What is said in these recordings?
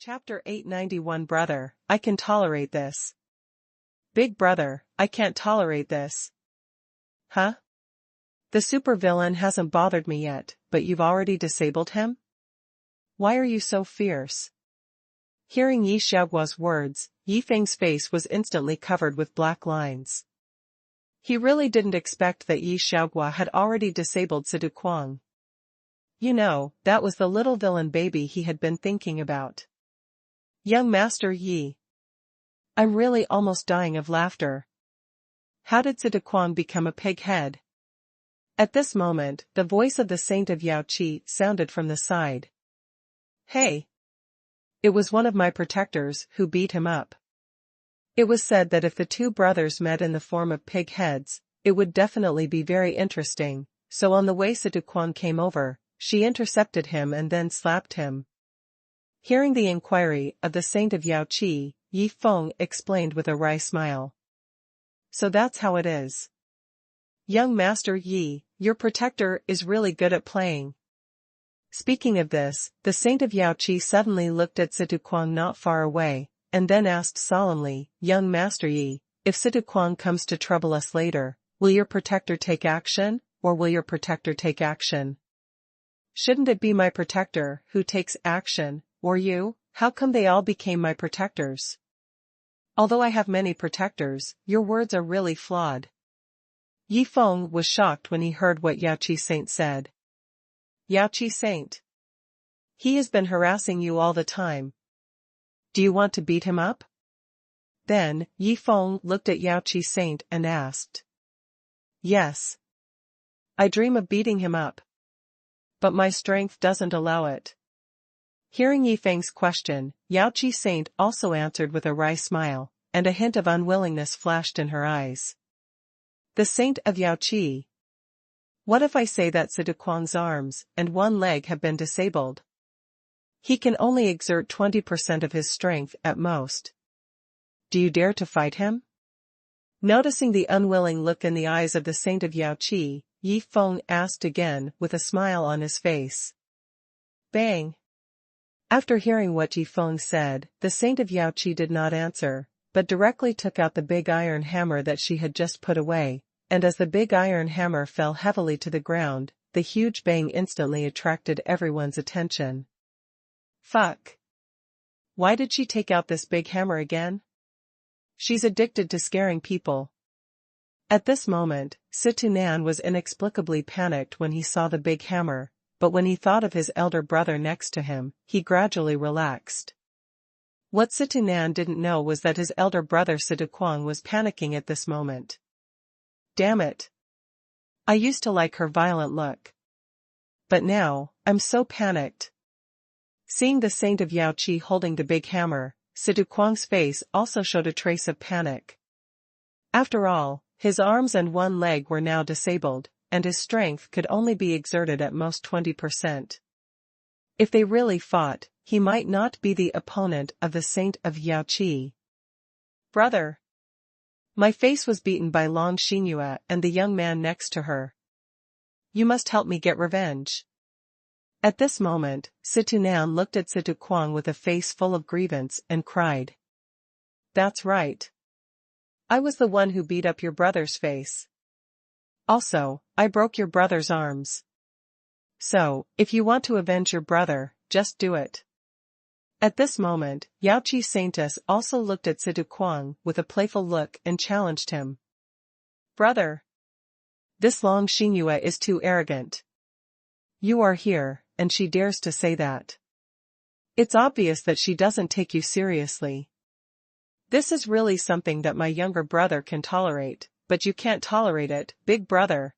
Chapter 891 Brother, I can tolerate this. Big brother, I can't tolerate this. Huh? The supervillain hasn't bothered me yet, but you've already disabled him? Why are you so fierce? Hearing Yi Xiaoguo's words, Yi Feng's face was instantly covered with black lines. He really didn't expect that Yi Xiaoguo had already disabled Sidu Kuang. You know, that was the little villain baby he had been thinking about. Young Master Yi. I'm really almost dying of laughter. How did Sidu Kuang become a pig head? At this moment, the voice of the Saint of Yaoqi sounded from the side. Hey! It was one of my protectors who beat him up. It was said that if the two brothers met in the form of pig heads, it would definitely be very interesting, so on the way Sidu Kuang came over, she intercepted him and then slapped him. Hearing the inquiry of the Saint of Yaoqi, Yi Feng explained with a wry smile. So that's how it is. Young Master Yi, your protector is really good at playing. Speaking of this, the Saint of Yaoqi suddenly looked at Sidu Kuang not far away, and then asked solemnly, Young Master Yi, if Sidu Kuang comes to trouble us later, will your protector take action, or will your protector take action? Shouldn't it be my protector who takes action, or you? How come they all became my protectors? Although I have many protectors, your words are really flawed. Yi Feng was shocked when he heard what Yaoqi Saint said. Yaoqi Saint. He has been harassing you all the time. Do you want to beat him up? Then, Yi Feng looked at Yaoqi Saint and asked. Yes. I dream of beating him up. But my strength doesn't allow it. Hearing Yi Feng's question, Yaoqi Saint also answered with a wry smile, and a hint of unwillingness flashed in her eyes. The Saint of Yaoqi. What if I say that Sidu Kuang's arms and one leg have been disabled? He can only exert 20% of his strength at most. Do you dare to fight him? Noticing the unwilling look in the eyes of the Saint of Yaoqi, Yi Feng asked again with a smile on his face. Bang! After hearing what Yi Feng said, the Saint of Yaoqi did not answer, but directly took out the big iron hammer that she had just put away, and as the big iron hammer fell heavily to the ground, the huge bang instantly attracted everyone's attention. Fuck! Why did she take out this big hammer again? She's addicted to scaring people. At this moment, Situ Nan was inexplicably panicked when he saw the big hammer, but when he thought of his elder brother next to him, he gradually relaxed. What Situ Nan didn't know was that his elder brother Sidu Kuang was panicking at this moment. Damn it! I used to like her violent look. But now, I'm so panicked. Seeing the Saint of Yaoqi holding the big hammer, Sidu Kuang's face also showed a trace of panic. After all, his arms and one leg were now disabled, and his strength could only be exerted at most 20%. If they really fought, he might not be the opponent of the Saint of Yaoqi. Brother! My face was beaten by Long Xinhua and the young man next to her. You must help me get revenge. At this moment, Situ Nan looked at Sidu Kuang with a face full of grievance and cried. That's right. I was the one who beat up your brother's face. Also, I broke your brother's arms. So, if you want to avenge your brother, just do it. At this moment, Yaoqi Saintess also looked at Sidu Kuang with a playful look and challenged him. Brother! This Long Xinhua is too arrogant. You are here, and she dares to say that. It's obvious that she doesn't take you seriously. This is really something that my younger brother can tolerate, but you can't tolerate it, big brother.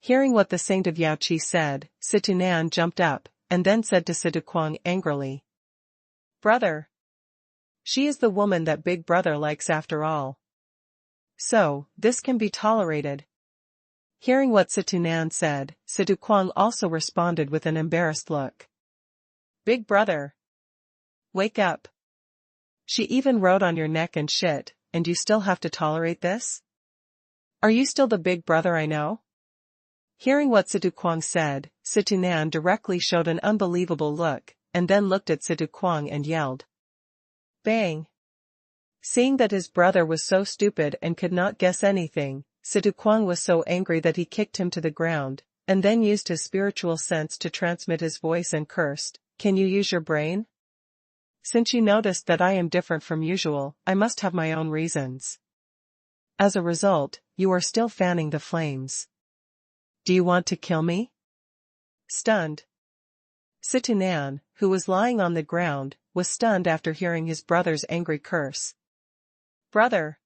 Hearing what the Saint of Yaoqi said, Situ Nan jumped up, and then said to Sidu Kuang angrily. Brother! She is the woman that big brother likes after all. So, this can be tolerated. Hearing what Situ Nan said, Sidu Kuang also responded with an embarrassed look. Big brother! Wake up! She even wrote on your neck and shit, and you still have to tolerate this? Are you still the big brother I know? Hearing what Sidu Kuang said, Situ Nan directly showed an unbelievable look, and then looked at Situ Kwang and yelled. Bang! Seeing that his brother was so stupid and could not guess anything, Situ Kwang was so angry that he kicked him to the ground, and then used his spiritual sense to transmit his voice and cursed, "Can you use your brain? Since you noticed that I am different from usual, I must have my own reasons. As a result, you are still fanning the flames. Do you want to kill me?" Stunned. Situ Nan, who was lying on the ground, was stunned after hearing his brother's angry curse. "Brother!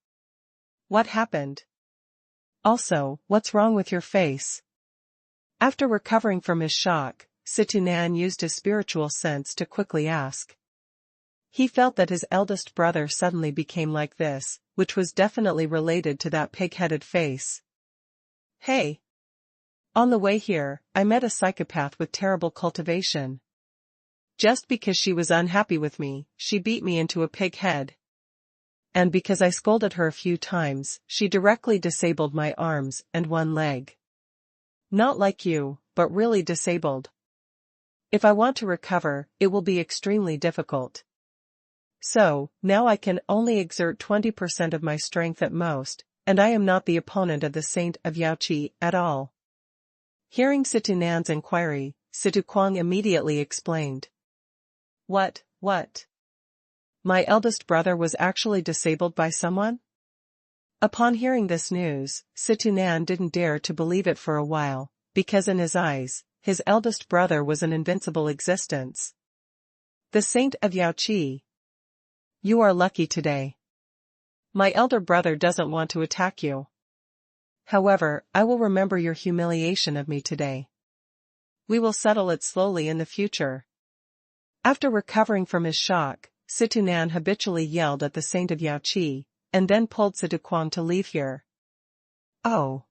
What happened? Also, what's wrong with your face?" After recovering from his shock, Situ Nan used his spiritual sense to quickly ask. He felt that his eldest brother suddenly became like this, which was definitely related to that pig-headed face. "Hey! On the way here, I met a psychopath with terrible cultivation. Just because she was unhappy with me, she beat me into a pig head. And because I scolded her a few times, she directly disabled my arms and one leg. Not like you, but really disabled. If I want to recover, it will be extremely difficult. So, now I can only exert 20% of my strength at most, and I am not the opponent of the Saint of Yaoqi at all." Hearing Situ Nan's inquiry, Situ Kwang immediately explained. What? My eldest brother was actually disabled by someone? Upon hearing this news, Situ Nan didn't dare to believe it for a while, because in his eyes, his eldest brother was an invincible existence. The Saint of Yaoqi. You are lucky today. My elder brother doesn't want to attack you. However, I will remember your humiliation of me today. We will settle it slowly in the future. After recovering from his shock, Situ Nan habitually yelled at the Saint of Yaoqi, and then pulled Situ Kwang to leave here. Oh.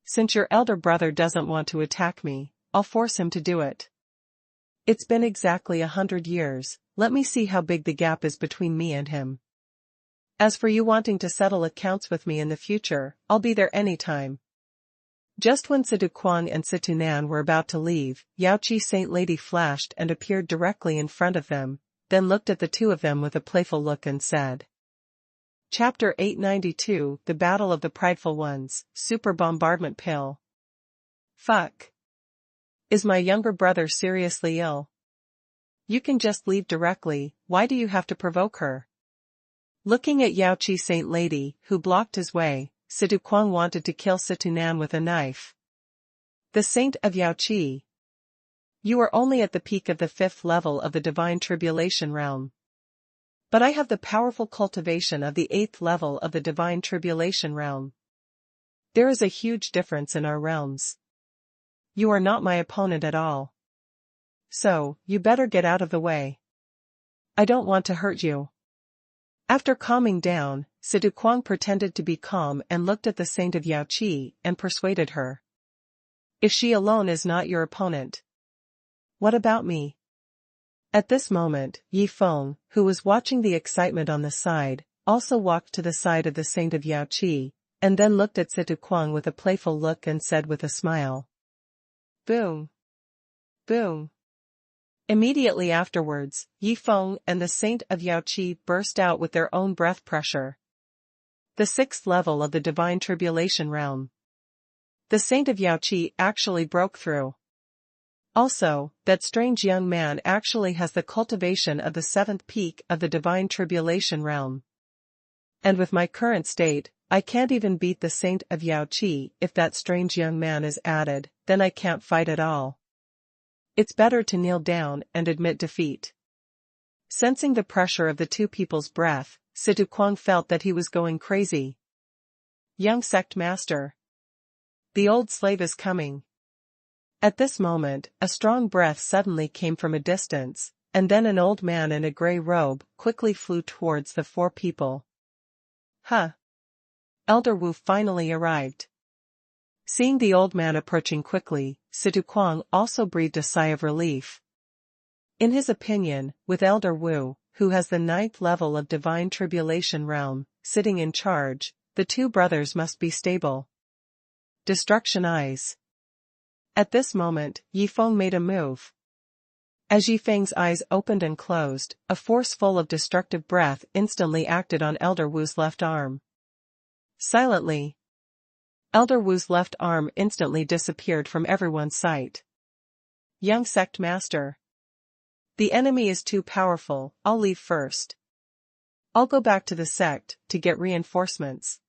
Since your elder brother doesn't want to attack me, I'll force him to do it. It's been exactly 100 years, let me see how big the gap is between me and him. As for you wanting to settle accounts with me in the future, I'll be there anytime. Just when Situ Kwang and Situ Nan were about to leave, Yaoqi Saint Lady flashed and appeared directly in front of them, then looked at the two of them with a playful look and said. Chapter 892, The Battle of the Prideful Ones, Super Bombardment Pill. Fuck. Is my younger brother seriously ill? You can just leave directly, why do you have to provoke her? Looking at Yaoqi Saint Lady, who blocked his way, Situ Kwang wanted to kill Situ Nan with a knife. The Saint of Yaoqi. You are only at the peak of the 5th level of the Divine Tribulation realm. But I have the powerful cultivation of the 8th level of the Divine Tribulation realm. There is a huge difference in our realms. You are not my opponent at all. So, you better get out of the way. I don't want to hurt you. After calming down, Situ Kwang pretended to be calm and looked at the Saint of Yaoqi and persuaded her. If she alone is not your opponent. What about me? At this moment, Yi Feng, who was watching the excitement on the side, also walked to the side of the Saint of Yaoqi, and then looked at Situ Kwang with a playful look and said with a smile. Boom. Boom. Immediately afterwards, Yi Feng and the Saint of Yaoqi burst out with their own breath pressure. The 6th level of the Divine Tribulation realm. The Saint of Yaoqi actually broke through. Also, that strange young man actually has the cultivation of the 7th peak of the Divine Tribulation realm. And with my current state, I can't even beat the Saint of Yaoqi. If that strange young man is added, then I can't fight at all. It's better to kneel down and admit defeat. Sensing the pressure of the two people's breath, Situ Kwang felt that he was going crazy. Young sect master. The old slave is coming. At this moment, a strong breath suddenly came from a distance, and then an old man in a grey robe quickly flew towards the four people. Huh. Elder Wu finally arrived. Seeing the old man approaching quickly, Situ Kwang also breathed a sigh of relief. In his opinion, with Elder Wu, who has the 9th level of Divine Tribulation realm, sitting in charge, the two brothers must be stable. Destruction eyes. At this moment, Yi Feng made a move. As Yifeng's eyes opened and closed, a force full of destructive breath instantly acted on Elder Wu's left arm. Silently, Elder Wu's left arm instantly disappeared from everyone's sight. Young sect master. The enemy is too powerful, I'll leave first. I'll go back to the sect, to get reinforcements.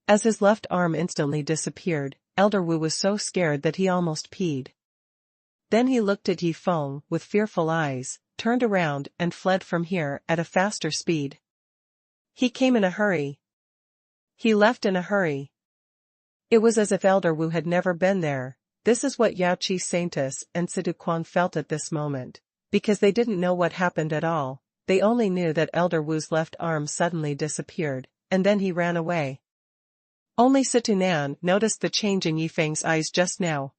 As his left arm instantly disappeared, Elder Wu was so scared that he almost peed. Then he looked at Yifeng with fearful eyes, turned around and fled from here at a faster speed. He came in a hurry. He left in a hurry. It was as if Elder Wu had never been there. This is what Yao Qi Saintus and Sidu Kuang felt at this moment, because they didn't know what happened at all. They only knew that Elder Wu's left arm suddenly disappeared, and then he ran away. Only Situ Nan noticed the change in Yifeng's eyes just now.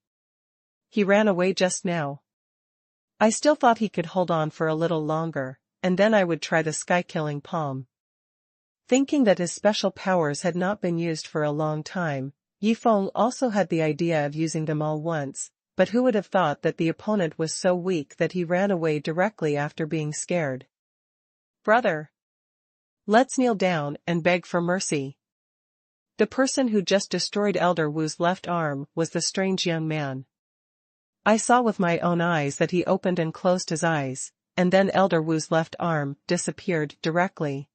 He ran away just now. I still thought he could hold on for a little longer, and then I would try the sky-killing palm. Thinking that his special powers had not been used for a long time, Yifeng also had the idea of using them all once, but who would have thought that the opponent was so weak that he ran away directly after being scared. Brother! Let's kneel down and beg for mercy. The person who just destroyed Elder Wu's left arm was the strange young man. I saw with my own eyes that he opened and closed his eyes, and then Elder Wu's left arm disappeared directly.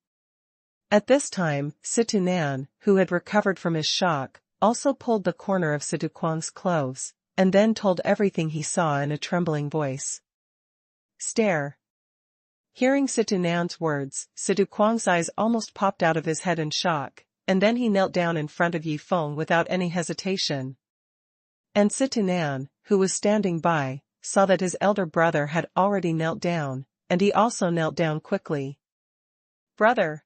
At this time, Situ Nan, who had recovered from his shock, also pulled the corner of Situ Kuang's clothes, and then told everything he saw in a trembling voice. Stare. Hearing Situ Nan's words, Situ Kuang's eyes almost popped out of his head in shock, and then he knelt down in front of Yifeng without any hesitation. And Situ Nan, who was standing by, saw that his elder brother had already knelt down, and he also knelt down quickly. Brother!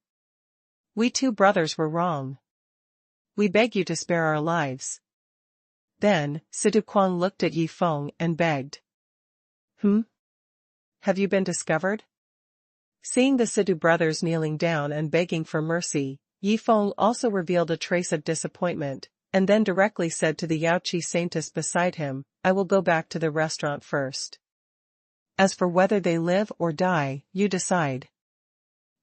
We two brothers were wrong. We beg you to spare our lives. Then, Situ Kuang looked at Yifeng and begged. Have you been discovered? Seeing the Situ brothers kneeling down and begging for mercy, Yifeng also revealed a trace of disappointment, and then directly said to the Yao Qi Saintus beside him, I will go back to the restaurant first. As for whether they live or die, you decide.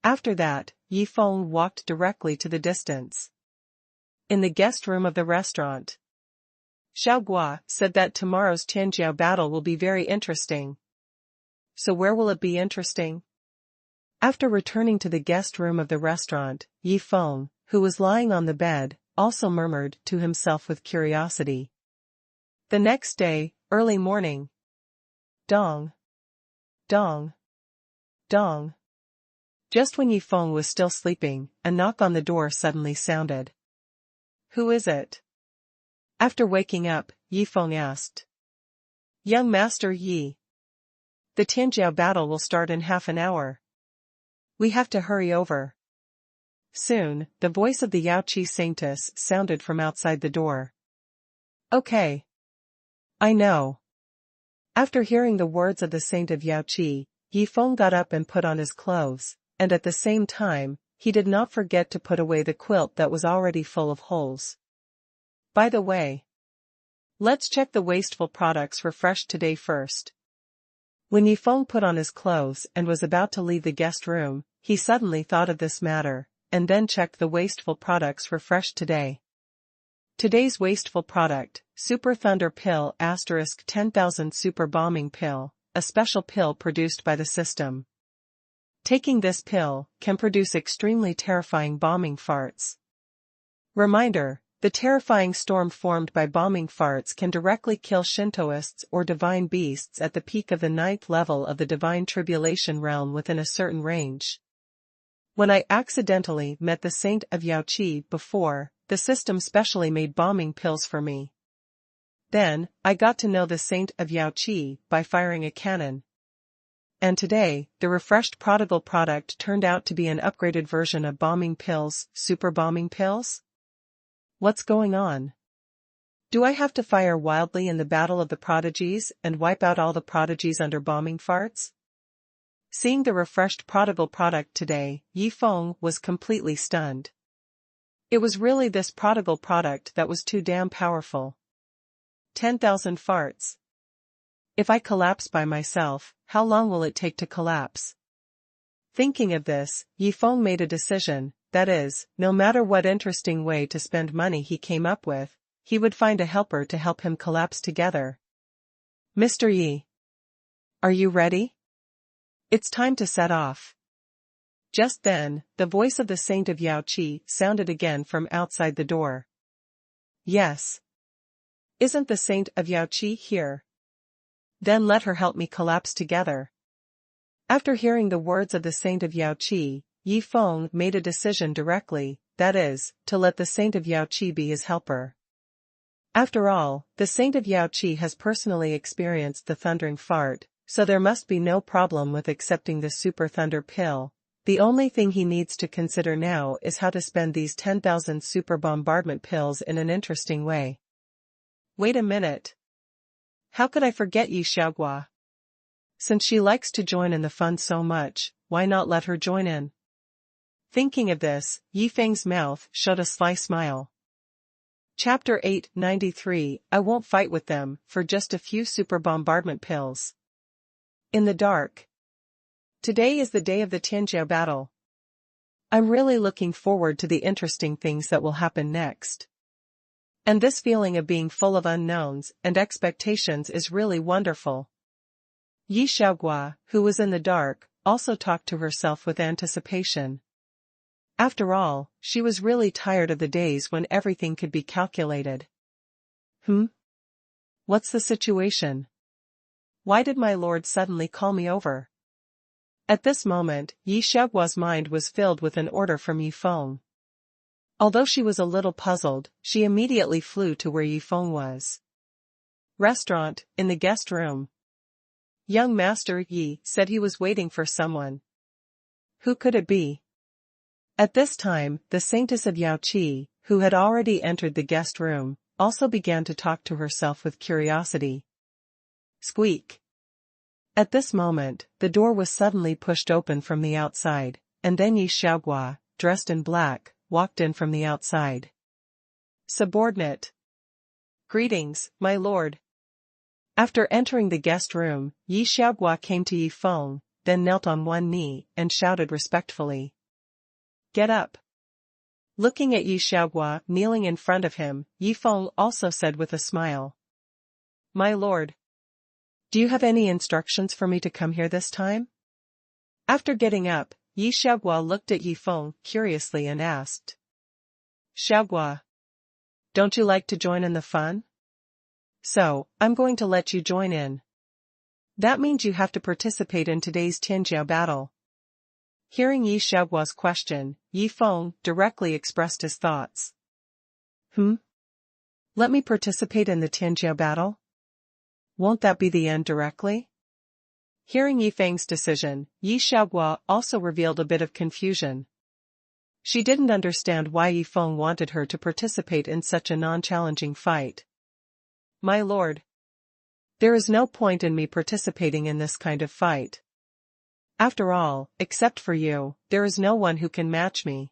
After that, Yifeng walked directly to the distance. In the guest room of the restaurant, Xiao Gua said that tomorrow's Tianjiao battle will be very interesting. So where will it be interesting? After returning to the guest room of the restaurant, Yifeng, who was lying on the bed, also murmured to himself with curiosity. The next day, early morning. Dong. Dong. Dong. Just when Yifeng was still sleeping, a knock on the door suddenly sounded. Who is it? After waking up, Yifeng asked. Young Master Yi. The Tianjiao battle will start in half an hour. We have to hurry over. Soon, the voice of the Yao Qi Saintus sounded from outside the door. Okay. I know. After hearing the words of the saint of Yao Qi, Yifeng got up and put on his clothes, and at the same time, he did not forget to put away the quilt that was already full of holes. By the way, let's check the wasteful products refreshed today first. When Yifeng put on his clothes and was about to leave the guest room, he suddenly thought of this matter, and then checked the wasteful products refreshed today. Today's wasteful product, Super Thunder Pill * 10,000 Super Bombing Pill, a special pill produced by the system. Taking this pill can produce extremely terrifying bombing farts. Reminder, the terrifying storm formed by bombing farts can directly kill Shintoists or divine beasts at the peak of the 9th level of the divine tribulation realm within a certain range. When I accidentally met the saint of Yao Qi before, the system specially made bombing pills for me. Then, I got to know the saint of Yao Qi by firing a cannon. And today, the refreshed prodigal product turned out to be an upgraded version of bombing pills, super bombing pills? What's going on? Do I have to fire wildly in the battle of the prodigies and wipe out all the prodigies under bombing farts? Seeing the refreshed prodigal product today, Yifeng was completely stunned. It was really this prodigal product that was too damn powerful. 10,000 farts. If I collapse by myself, how long will it take to collapse? Thinking of this, Yifeng made a decision, that is, no matter what interesting way to spend money he came up with, he would find a helper to help him collapse together. Mr. Yi. Are you ready? It's time to set off. Just then, the voice of the saint of Yaoqi sounded again from outside the door. Yes. Isn't the saint of Yaoqi here? Then let her help me collapse together. After hearing the words of the saint of Yaoqi, Yifeng made a decision directly, that is, to let the saint of Yaoqi be his helper. After all, the saint of Yaoqi has personally experienced the thundering fart, so there must be no problem with accepting the super thunder pill. The only thing he needs to consider now is how to spend these 10,000 super bombardment pills in an interesting way. Wait a minute. How could I forget Yi Xiaogua? Since she likes to join in the fun so much, why not let her join in? Thinking of this, Yifeng's mouth showed a sly smile. Chapter 893, I won't fight with them, for just a few super bombardment pills. In the dark. Today is the day of the Tianjiao battle. I'm really looking forward to the interesting things that will happen next. And this feeling of being full of unknowns and expectations is really wonderful. Yi Xiaogua, who was in the dark, also talked to herself with anticipation. After all, she was really tired of the days when everything could be calculated. What's the situation? Why did my lord suddenly call me over? At this moment, Yi Xiaogua's mind was filled with an order from Yifeng. Although she was a little puzzled, she immediately flew to where Yifeng was. Restaurant, in the guest room. Young Master Yi said he was waiting for someone. Who could it be? At this time, the saintess of Yaoqi, who had already entered the guest room, also began to talk to herself with curiosity. Squeak. At this moment, the door was suddenly pushed open from the outside, and then Yi Xiaogua, dressed in black, walked in from the outside. Subordinate. Greetings, my lord. After entering the guest room, Yi Xiaogua came to Yifeng, then knelt on one knee and shouted respectfully. Get up. Looking at Yi Xiaogua kneeling in front of him, Yifeng also said with a smile. My lord. Do you have any instructions for me to come here this time? After getting up, Yi Xiaogua looked at Yifeng curiously and asked. Xiaogua. Don't you like to join in the fun? So, I'm going to let you join in. That means you have to participate in today's Tianjiao battle. Hearing Yi Xiaogua's question, Yifeng directly expressed his thoughts. Let me participate in the Tianjiao battle? Won't that be the end directly? Hearing Yifeng's decision, Yi Xiaogua also revealed a bit of confusion. She didn't understand why Yifeng wanted her to participate in such a non-challenging fight. My lord. There is no point in me participating in this kind of fight. After all, except for you, there is no one who can match me.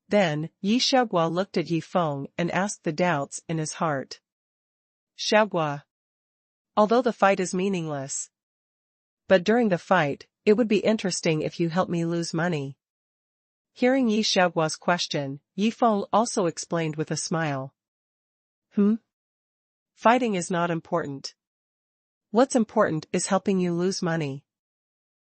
Then, Yi Xiaogua looked at Yifeng and asked the doubts in his heart. Xiaogua. Although the fight is meaningless. But during the fight, it would be interesting if you help me lose money. Hearing Yi Xiaogua's question, Yifeng also explained with a smile. Fighting is not important. What's important is helping you lose money.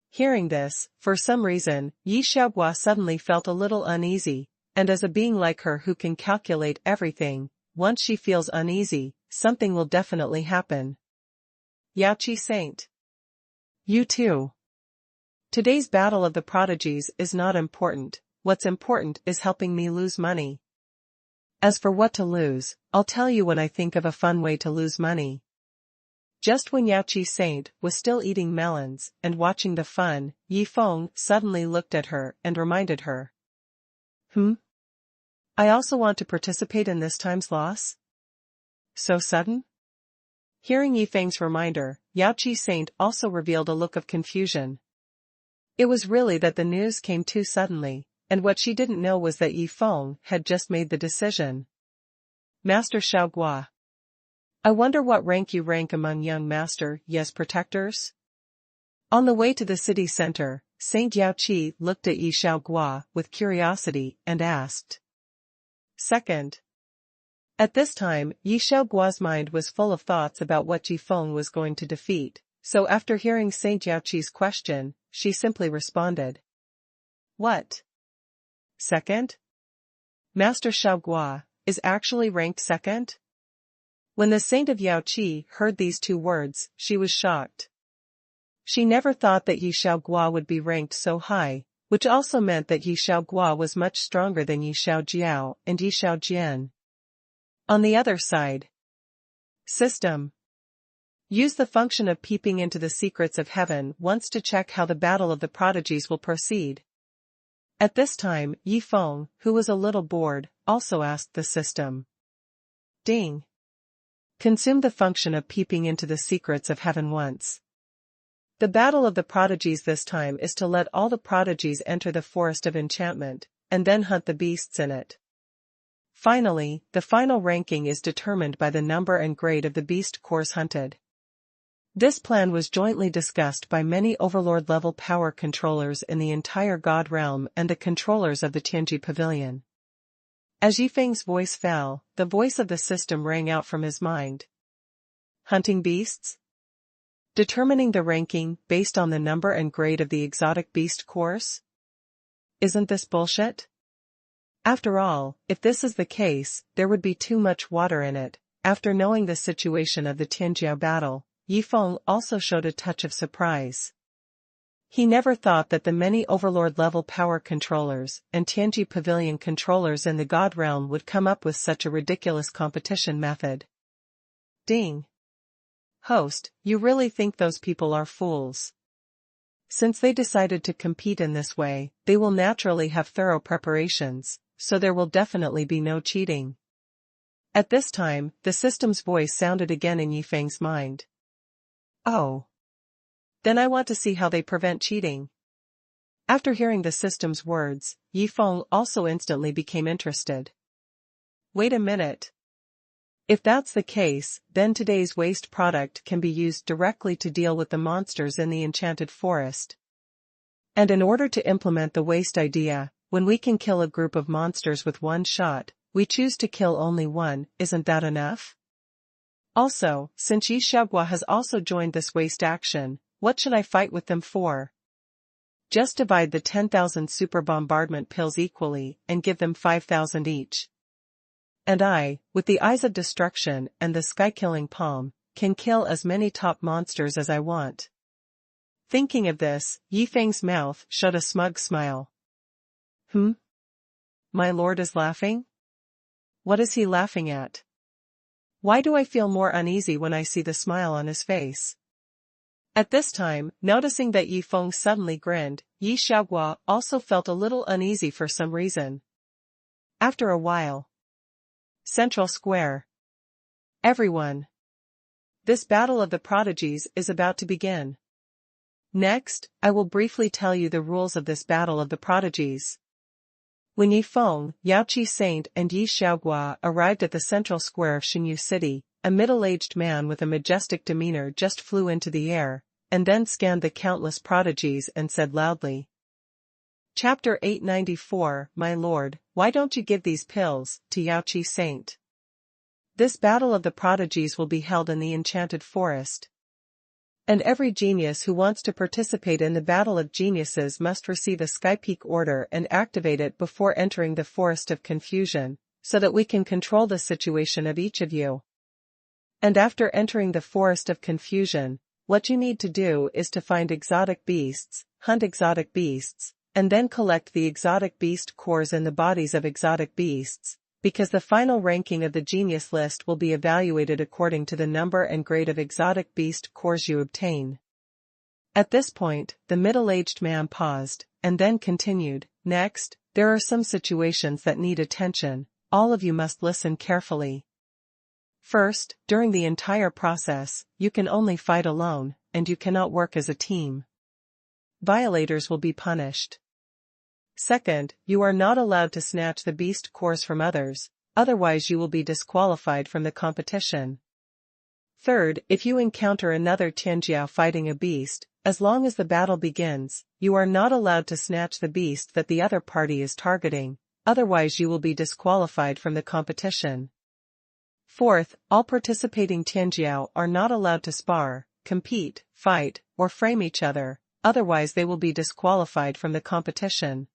Hearing this, for some reason, Yi Xiaogua suddenly felt a little uneasy, and as a being like her who can calculate everything, once she feels uneasy, something will definitely happen. Yaoqi Saint. You too. Today's battle of the prodigies is not important, what's important is helping me lose money. As for what to lose, I'll tell you when I think of a fun way to lose money. Just when Yaoqi Saint was still eating melons and watching the fun, Yifeng suddenly looked at her and reminded her. I also want to participate in this time's loss? So sudden? Hearing Yifeng's reminder, Yaoqi Saint also revealed a look of confusion. It was really that the news came too suddenly, and what she didn't know was that Yifeng had just made the decision. Master Xiaogua. I wonder what rank you rank among young Master Ye's protectors? On the way to the city center, Saint Yaoqi looked at Yi Xiaoguo with curiosity and asked. Second. At this time, Yi Xiaoguo's mind was full of thoughts about what Ji Feng was going to defeat, so after hearing Saint Yaoqi's question, she simply responded. What? Second? Master Xiaoguo is actually ranked second? When the saint of Yaoqi heard these two words, she was shocked. She never thought that Yi Xiaoguo would be ranked so high, which also meant that Yi Xiaoguo was much stronger than Yi Xiaojiao and Yi Xiaojian. On the other side. System. Use the function of peeping into the secrets of heaven once to check how the battle of the prodigies will proceed. At this time, Yi Feng, who was a little bored, also asked the system. Ding. Consume the function of peeping into the secrets of heaven once. The battle of the prodigies this time is to let all the prodigies enter the forest of enchantment, and then hunt the beasts in it. Finally, the final ranking is determined by the number and grade of the beast cores hunted. This plan was jointly discussed by many overlord-level power controllers in the entire God realm and the controllers of the Tianji Pavilion. As Yifeng's voice fell, the voice of the system rang out from his mind. Hunting beasts? Determining the ranking based on the number and grade of the exotic beast cores? Isn't this bullshit? After all, if this is the case, there would be too much water in it. After knowing the situation of the Tianjiao battle, Yi Feng also showed a touch of surprise. He never thought that the many overlord-level power controllers and Tianji Pavilion controllers in the God realm would come up with such a ridiculous competition method. Ding. Host, you really think those people are fools? Since they decided to compete in this way, they will naturally have thorough preparations, so there will definitely be no cheating. At this time, the system's voice sounded again in Yifeng's mind. Oh. Then I want to see how they prevent cheating. After hearing the system's words, Yifeng also instantly became interested. Wait a minute. If that's the case, then today's waste product can be used directly to deal with the monsters in the enchanted forest. And in order to implement the waste idea, when we can kill a group of monsters with one shot, we choose to kill only one, isn't that enough? Also, since Yi Xiaoguo has also joined this waste action, what should I fight with them for? Just divide the 10,000 super bombardment pills equally and give them 5,000 each. And I, with the eyes of destruction and the sky-killing palm, can kill as many top monsters as I want. Thinking of this, Yifeng's mouth showed a smug smile. My lord is laughing? What is he laughing at? Why do I feel more uneasy when I see the smile on his face? At this time, noticing that Yifeng suddenly grinned, Yi Xiaoguo also felt a little uneasy for some reason. After a while. Central Square. Everyone. This battle of the prodigies is about to begin. Next, I will briefly tell you the rules of this battle of the prodigies. When Yifeng, Yaoqi Saint and Yi Xiaoguo arrived at the central square of Xinyu City, a middle-aged man with a majestic demeanor just flew into the air, and then scanned the countless prodigies and said loudly. Chapter 894, My lord, why don't you give these pills to Yaoqi Saint? This battle of the prodigies will be held in the enchanted forest. And every genius who wants to participate in the battle of geniuses must receive a Sky Peak order and activate it before entering the forest of confusion, so that we can control the situation of each of you. And after entering the forest of confusion, what you need to do is to find exotic beasts, hunt exotic beasts, and then collect the exotic beast cores in the bodies of exotic beasts, because the final ranking of the genius list will be evaluated according to the number and grade of exotic beast cores you obtain. At this point, the middle-aged man paused, and then continued, Next, there are some situations that need attention, all of you must listen carefully. First, during the entire process, you can only fight alone, and you cannot work as a team. Violators will be punished. Second, you are not allowed to snatch the beast cores from others, otherwise you will be disqualified from the competition. Third, if you encounter another Tianjiao fighting a beast, as long as the battle begins, you are not allowed to snatch the beast that the other party is targeting, otherwise you will be disqualified from the competition. Fourth, all participating Tianjiao are not allowed to spar, compete, fight, or frame each other, otherwise they will be disqualified from the competition.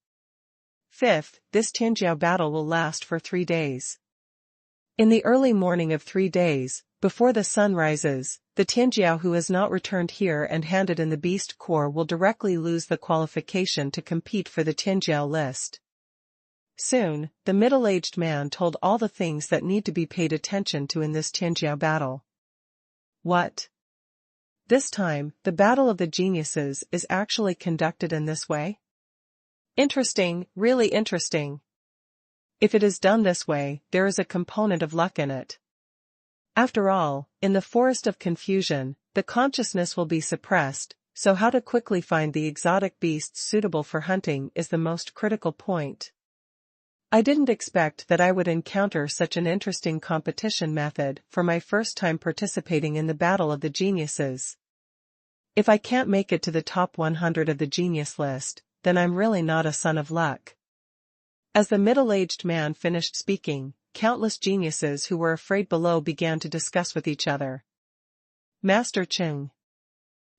Fifth, this Tianjiao battle will last for 3 days. In the early morning of 3 days, before the sun rises, the Tianjiao who has not returned here and handed in the beast core will directly lose the qualification to compete for the Tianjiao list. Soon, the middle-aged man told all the things that need to be paid attention to in this Tianjiao battle. What? This time, the battle of the geniuses is actually conducted in this way? Interesting, really interesting. If it is done this way, there is a component of luck in it. After all, in the forest of confusion, the consciousness will be suppressed, so how to quickly find the exotic beasts suitable for hunting is the most critical point. I didn't expect that I would encounter such an interesting competition method for my first time participating in the Battle of the Geniuses. If I can't make it to the top 100 of the genius list, then I'm really not a son of luck. As the middle-aged man finished speaking, countless geniuses who were afraid below began to discuss with each other. Master Chung,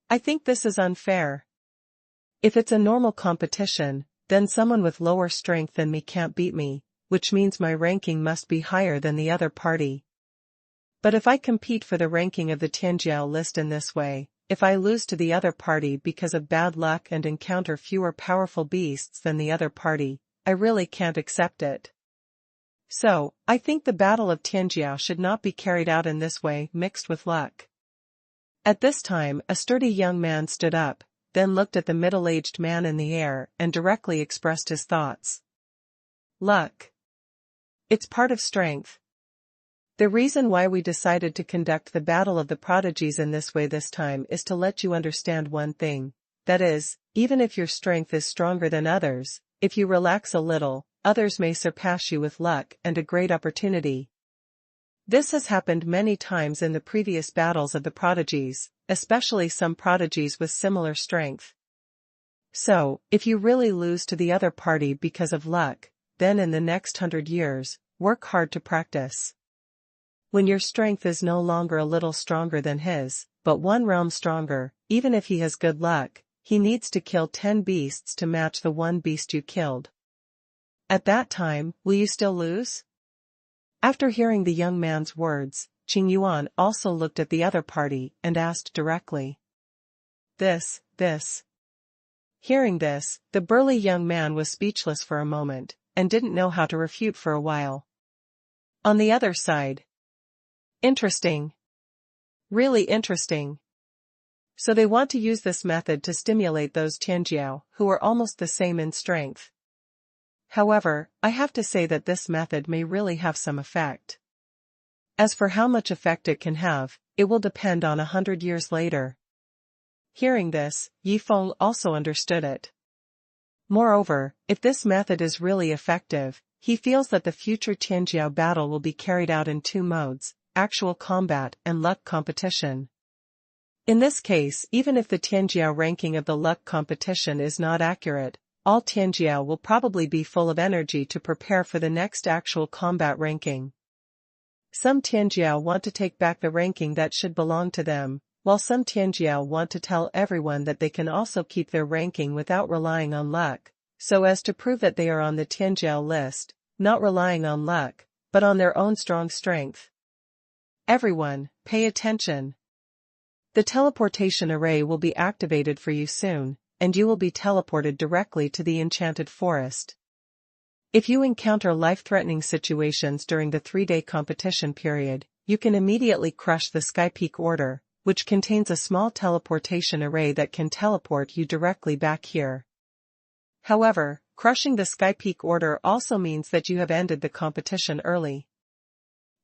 I think this is unfair. If it's a normal competition, then someone with lower strength than me can't beat me, which means my ranking must be higher than the other party. But if I compete for the ranking of the Tianjiao list in this way, if I lose to the other party because of bad luck and encounter fewer powerful beasts than the other party, I really can't accept it. So, I think the Battle of Tianjiao should not be carried out in this way, mixed with luck. At this time, a sturdy young man stood up, then looked at the middle-aged man in the air and directly expressed his thoughts. Luck. It's part of strength. The reason why we decided to conduct the Battle of the Prodigies in this way this time is to let you understand one thing, that is, even if your strength is stronger than others, if you relax a little, others may surpass you with luck and a great opportunity. This has happened many times in the previous battles of the prodigies, especially some prodigies with similar strength. So, if you really lose to the other party because of luck, then in the next 100 years, work hard to practice. When your strength is no longer a little stronger than his, but 1 realm stronger, even if he has good luck, he needs to kill 10 beasts to match the 1 beast you killed. At that time, will you still lose? After hearing the young man's words, Qing Yuan also looked at the other party and asked directly. This. Hearing this, the burly young man was speechless for a moment, and didn't know how to refute for a while. On the other side. Interesting. Really interesting. So they want to use this method to stimulate those Tianjiao who are almost the same in strength. However, I have to say that this method may really have some effect. As for how much effect it can have, it will depend on 100 years later. Hearing this, Yi Feng also understood it. Moreover, if this method is really effective, he feels that the future Tianjiao battle will be carried out in 2 modes, actual combat and luck competition. In this case, even if the Tianjiao ranking of the luck competition is not accurate, all Tianjiao will probably be full of energy to prepare for the next actual combat ranking. Some Tianjiao want to take back the ranking that should belong to them, while some Tianjiao want to tell everyone that they can also keep their ranking without relying on luck, so as to prove that they are on the Tianjiao list, not relying on luck, but on their own strong strength. Everyone, pay attention. The teleportation array will be activated for you soon, and you will be teleported directly to the enchanted forest. If you encounter life-threatening situations during the 3-day competition period, you can immediately crush the Sky Peak Order, which contains a small teleportation array that can teleport you directly back here. However, crushing the Sky Peak Order also means that you have ended the competition early.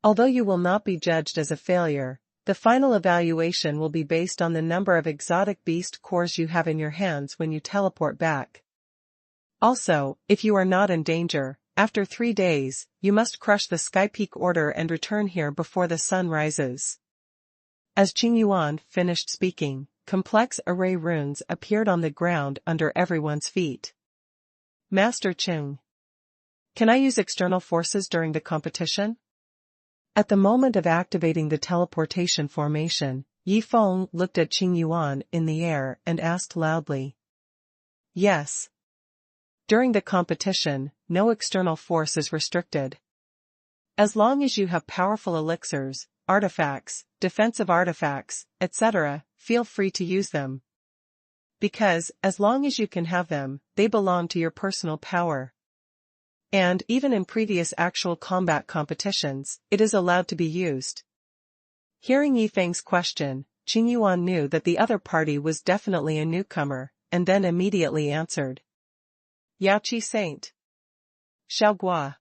Although you will not be judged as a failure, the final evaluation will be based on the number of exotic beast cores you have in your hands when you teleport back. Also, if you are not in danger, after 3 days, you must crush the Sky Peak Order and return here before the sun rises. As Qing Yuan finished speaking, complex array runes appeared on the ground under everyone's feet. Master Chung. Can I use external forces during the competition? At the moment of activating the teleportation formation, Yi Feng looked at Qing Yuan in the air and asked loudly. Yes. During the competition, no external force is restricted. As long as you have powerful elixirs, artifacts, defensive artifacts, etc., feel free to use them. Because, as long as you can have them, they belong to your personal power. And, even in previous actual combat competitions, it is allowed to be used. Hearing Yi Feng's question, Qing Yuan knew that the other party was definitely a newcomer, and then immediately answered. Yaoqi Saint. Xiaogua.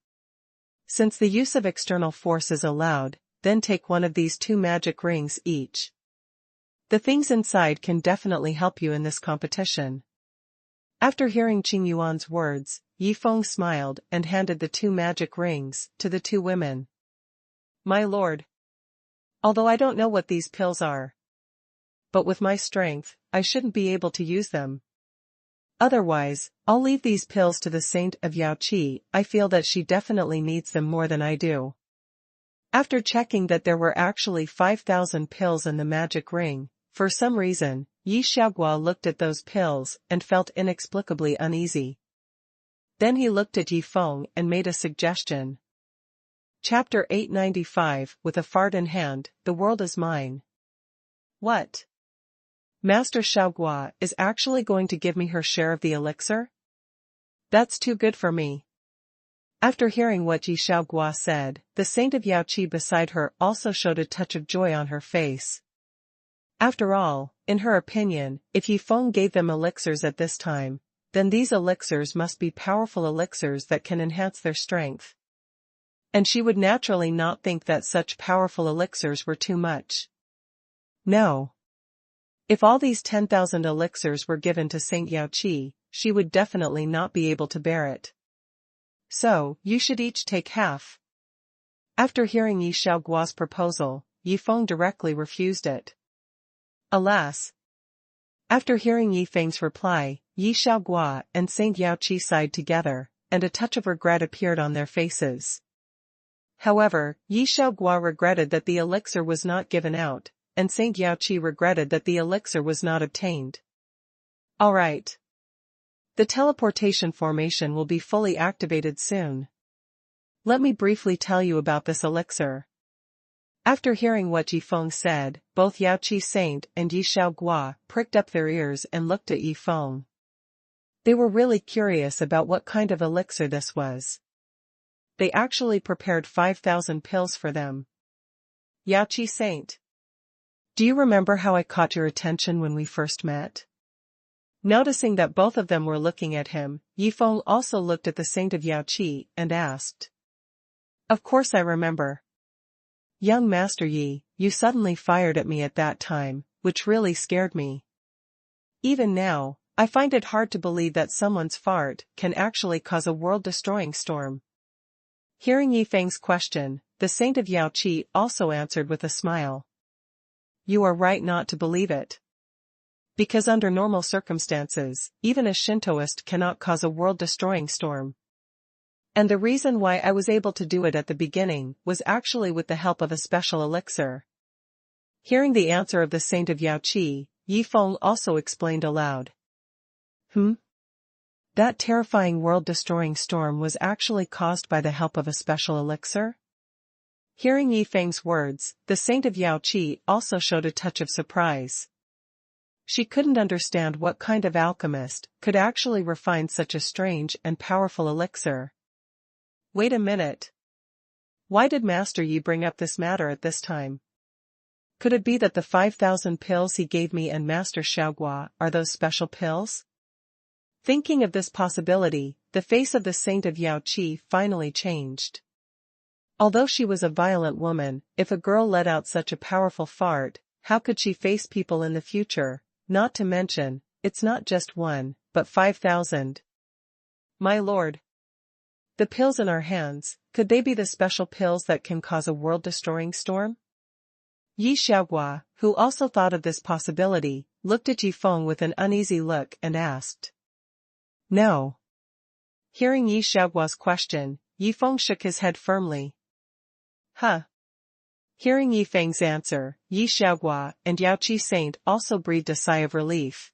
Since the use of external force is allowed, then take one of these 2 magic rings each. The things inside can definitely help you in this competition. After hearing Qing Yuan's words, Yi Feng smiled and handed the 2 magic rings to the 2 women. My lord. Although I don't know what these pills are. But with my strength, I shouldn't be able to use them. Otherwise, I'll leave these pills to the Saint of Yaoqi. I feel that she definitely needs them more than I do. After checking that there were actually 5,000 pills in the magic ring, for some reason, Yi Xiaogua looked at those pills and felt inexplicably uneasy. Then he looked at Yi Feng and made a suggestion. Chapter 895. With a fart in hand, the world is mine. What? Master Xiaogua is actually going to give me her share of the elixir? That's too good for me. After hearing what Yi Xiaogua said, the Saint of Yaoqi beside her also showed a touch of joy on her face. After all, in her opinion, if Yi Feng gave them elixirs at this time, then these elixirs must be powerful elixirs that can enhance their strength. And she would naturally not think that such powerful elixirs were too much. No. If all these 10,000 elixirs were given to Saint Yaoqi, she would definitely not be able to bear it. So, you should each take half. After hearing Yi Xiaogua's proposal, Yi Feng directly refused it. Alas! After hearing Yi Feng's reply, Yi Xiaogua and Saint Yaoqi sighed together, and a touch of regret appeared on their faces. However, Yi Xiaogua regretted that the elixir was not given out, and Saint Yaoqi regretted that the elixir was not obtained. Alright. The teleportation formation will be fully activated soon. Let me briefly tell you about this elixir. After hearing what Yi Feng said, both Yaoqi Saint and Yi Xiaogua pricked up their ears and looked at Yi Feng. They were really curious about what kind of elixir this was. They actually prepared 5,000 pills for them. Yaoqi Saint. Do you remember how I caught your attention when we first met? Noticing that both of them were looking at him, Yi Feng also looked at the Saint of Yaoqi and asked. Of course I remember. Young Master Yi, you suddenly fired at me at that time, which really scared me. Even now, I find it hard to believe that someone's fart can actually cause a world-destroying storm. Hearing Yi Feng's question, the Saint of Yaoqi also answered with a smile. You are right not to believe it. Because under normal circumstances, even a Shintoist cannot cause a world-destroying storm. And the reason why I was able to do it at the beginning was actually with the help of a special elixir. Hearing the answer of the Saint of Yaoqi, Yi Feng also explained aloud. That terrifying world-destroying storm was actually caused by the help of a special elixir? Hearing Yi Feng's words, the Saint of Yaoqi also showed a touch of surprise. She couldn't understand what kind of alchemist could actually refine such a strange and powerful elixir. Wait a minute. Why did Master Yi bring up this matter at this time? Could it be that the 5,000 pills he gave me and Master Xiaogua are those special pills? Thinking of this possibility, the face of the Saint of Yaoqi finally changed. Although she was a violent woman, if a girl let out such a powerful fart, how could she face people in the future? Not to mention, it's not just 1, but 5,000. My lord. The pills in our hands, could they be the special pills that can cause a world-destroying storm? Yi Xiaogua, who also thought of this possibility, looked at Yifeng with an uneasy look and asked. No. Hearing Yi Xiaogua's question, Yifeng shook his head firmly. Huh. Hearing Yifeng's answer, Yi Xiaogua and Yaoqi Saint also breathed a sigh of relief.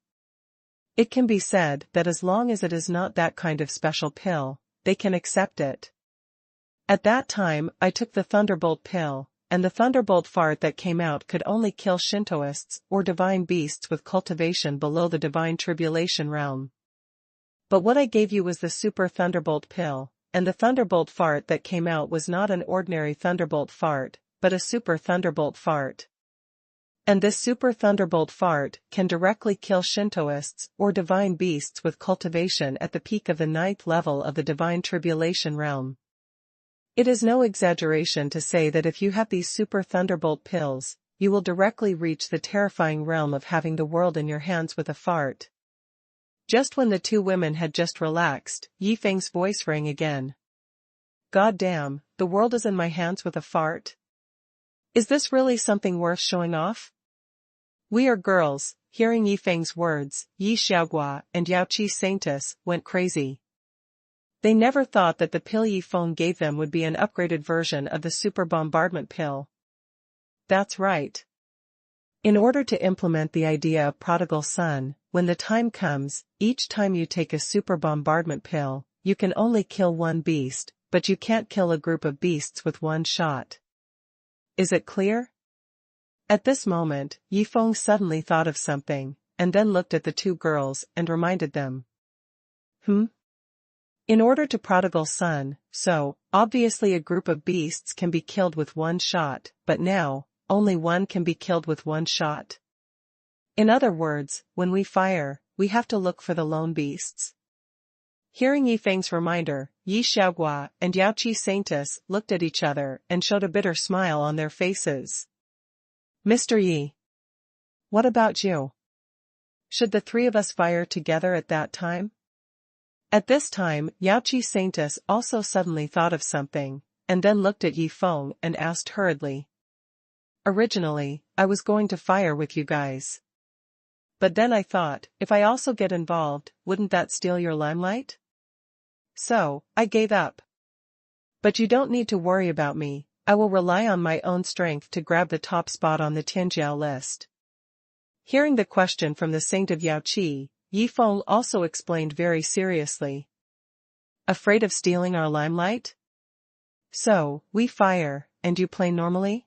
It can be said that as long as it is not that kind of special pill, they can accept it. At that time I took the Thunderbolt pill, and the Thunderbolt fart that came out could only kill Shintoists or divine beasts with cultivation below the divine tribulation realm. But what I gave you was the Super Thunderbolt pill, and the Thunderbolt fart that came out was not an ordinary Thunderbolt fart, but a Super Thunderbolt fart. And this Super Thunderbolt fart can directly kill Shintoists or divine beasts with cultivation at the peak of the 9th level of the divine tribulation realm. It is no exaggeration to say that if you have these Super Thunderbolt pills, you will directly reach the terrifying realm of having the world in your hands with a fart. Just when the two women had just relaxed, Yifeng's voice rang again. God damn, the world is in my hands with a fart? Is this really something worth showing off? We are girls. Hearing Yifeng's words, Yi Xiaogua and Yaoqi Saintess went crazy. They never thought that the pill Yifeng gave them would be an upgraded version of the super bombardment pill. That's right. In order to implement the idea of prodigal son, when the time comes, each time you take a super bombardment pill, you can only kill one beast, but you can't kill a group of beasts with one shot. Is it clear? At this moment, Yifeng suddenly thought of something, and then looked at the two girls and reminded them. In order to prodigal son, so, obviously a group of beasts can be killed with one shot, but now, only one can be killed with one shot. In other words, when we fire, we have to look for the lone beasts. Hearing Yifeng's reminder, Yi Xiaogua and Yaoqi Saintess looked at each other and showed a bitter smile on their faces. Mr. Yi. What about you? Should the three of us fire together at that time? At this time, Yaoqi Saintess also suddenly thought of something, and then looked at Yifeng and asked hurriedly. Originally, I was going to fire with you guys. But then I thought, if I also get involved, wouldn't that steal your limelight? So, I gave up. But you don't need to worry about me, I will rely on my own strength to grab the top spot on the Tianjiao list. Hearing the question from the saint of Yaoqi, Yifeng also explained very seriously. Afraid of stealing our limelight? So, we fire, and you play normally?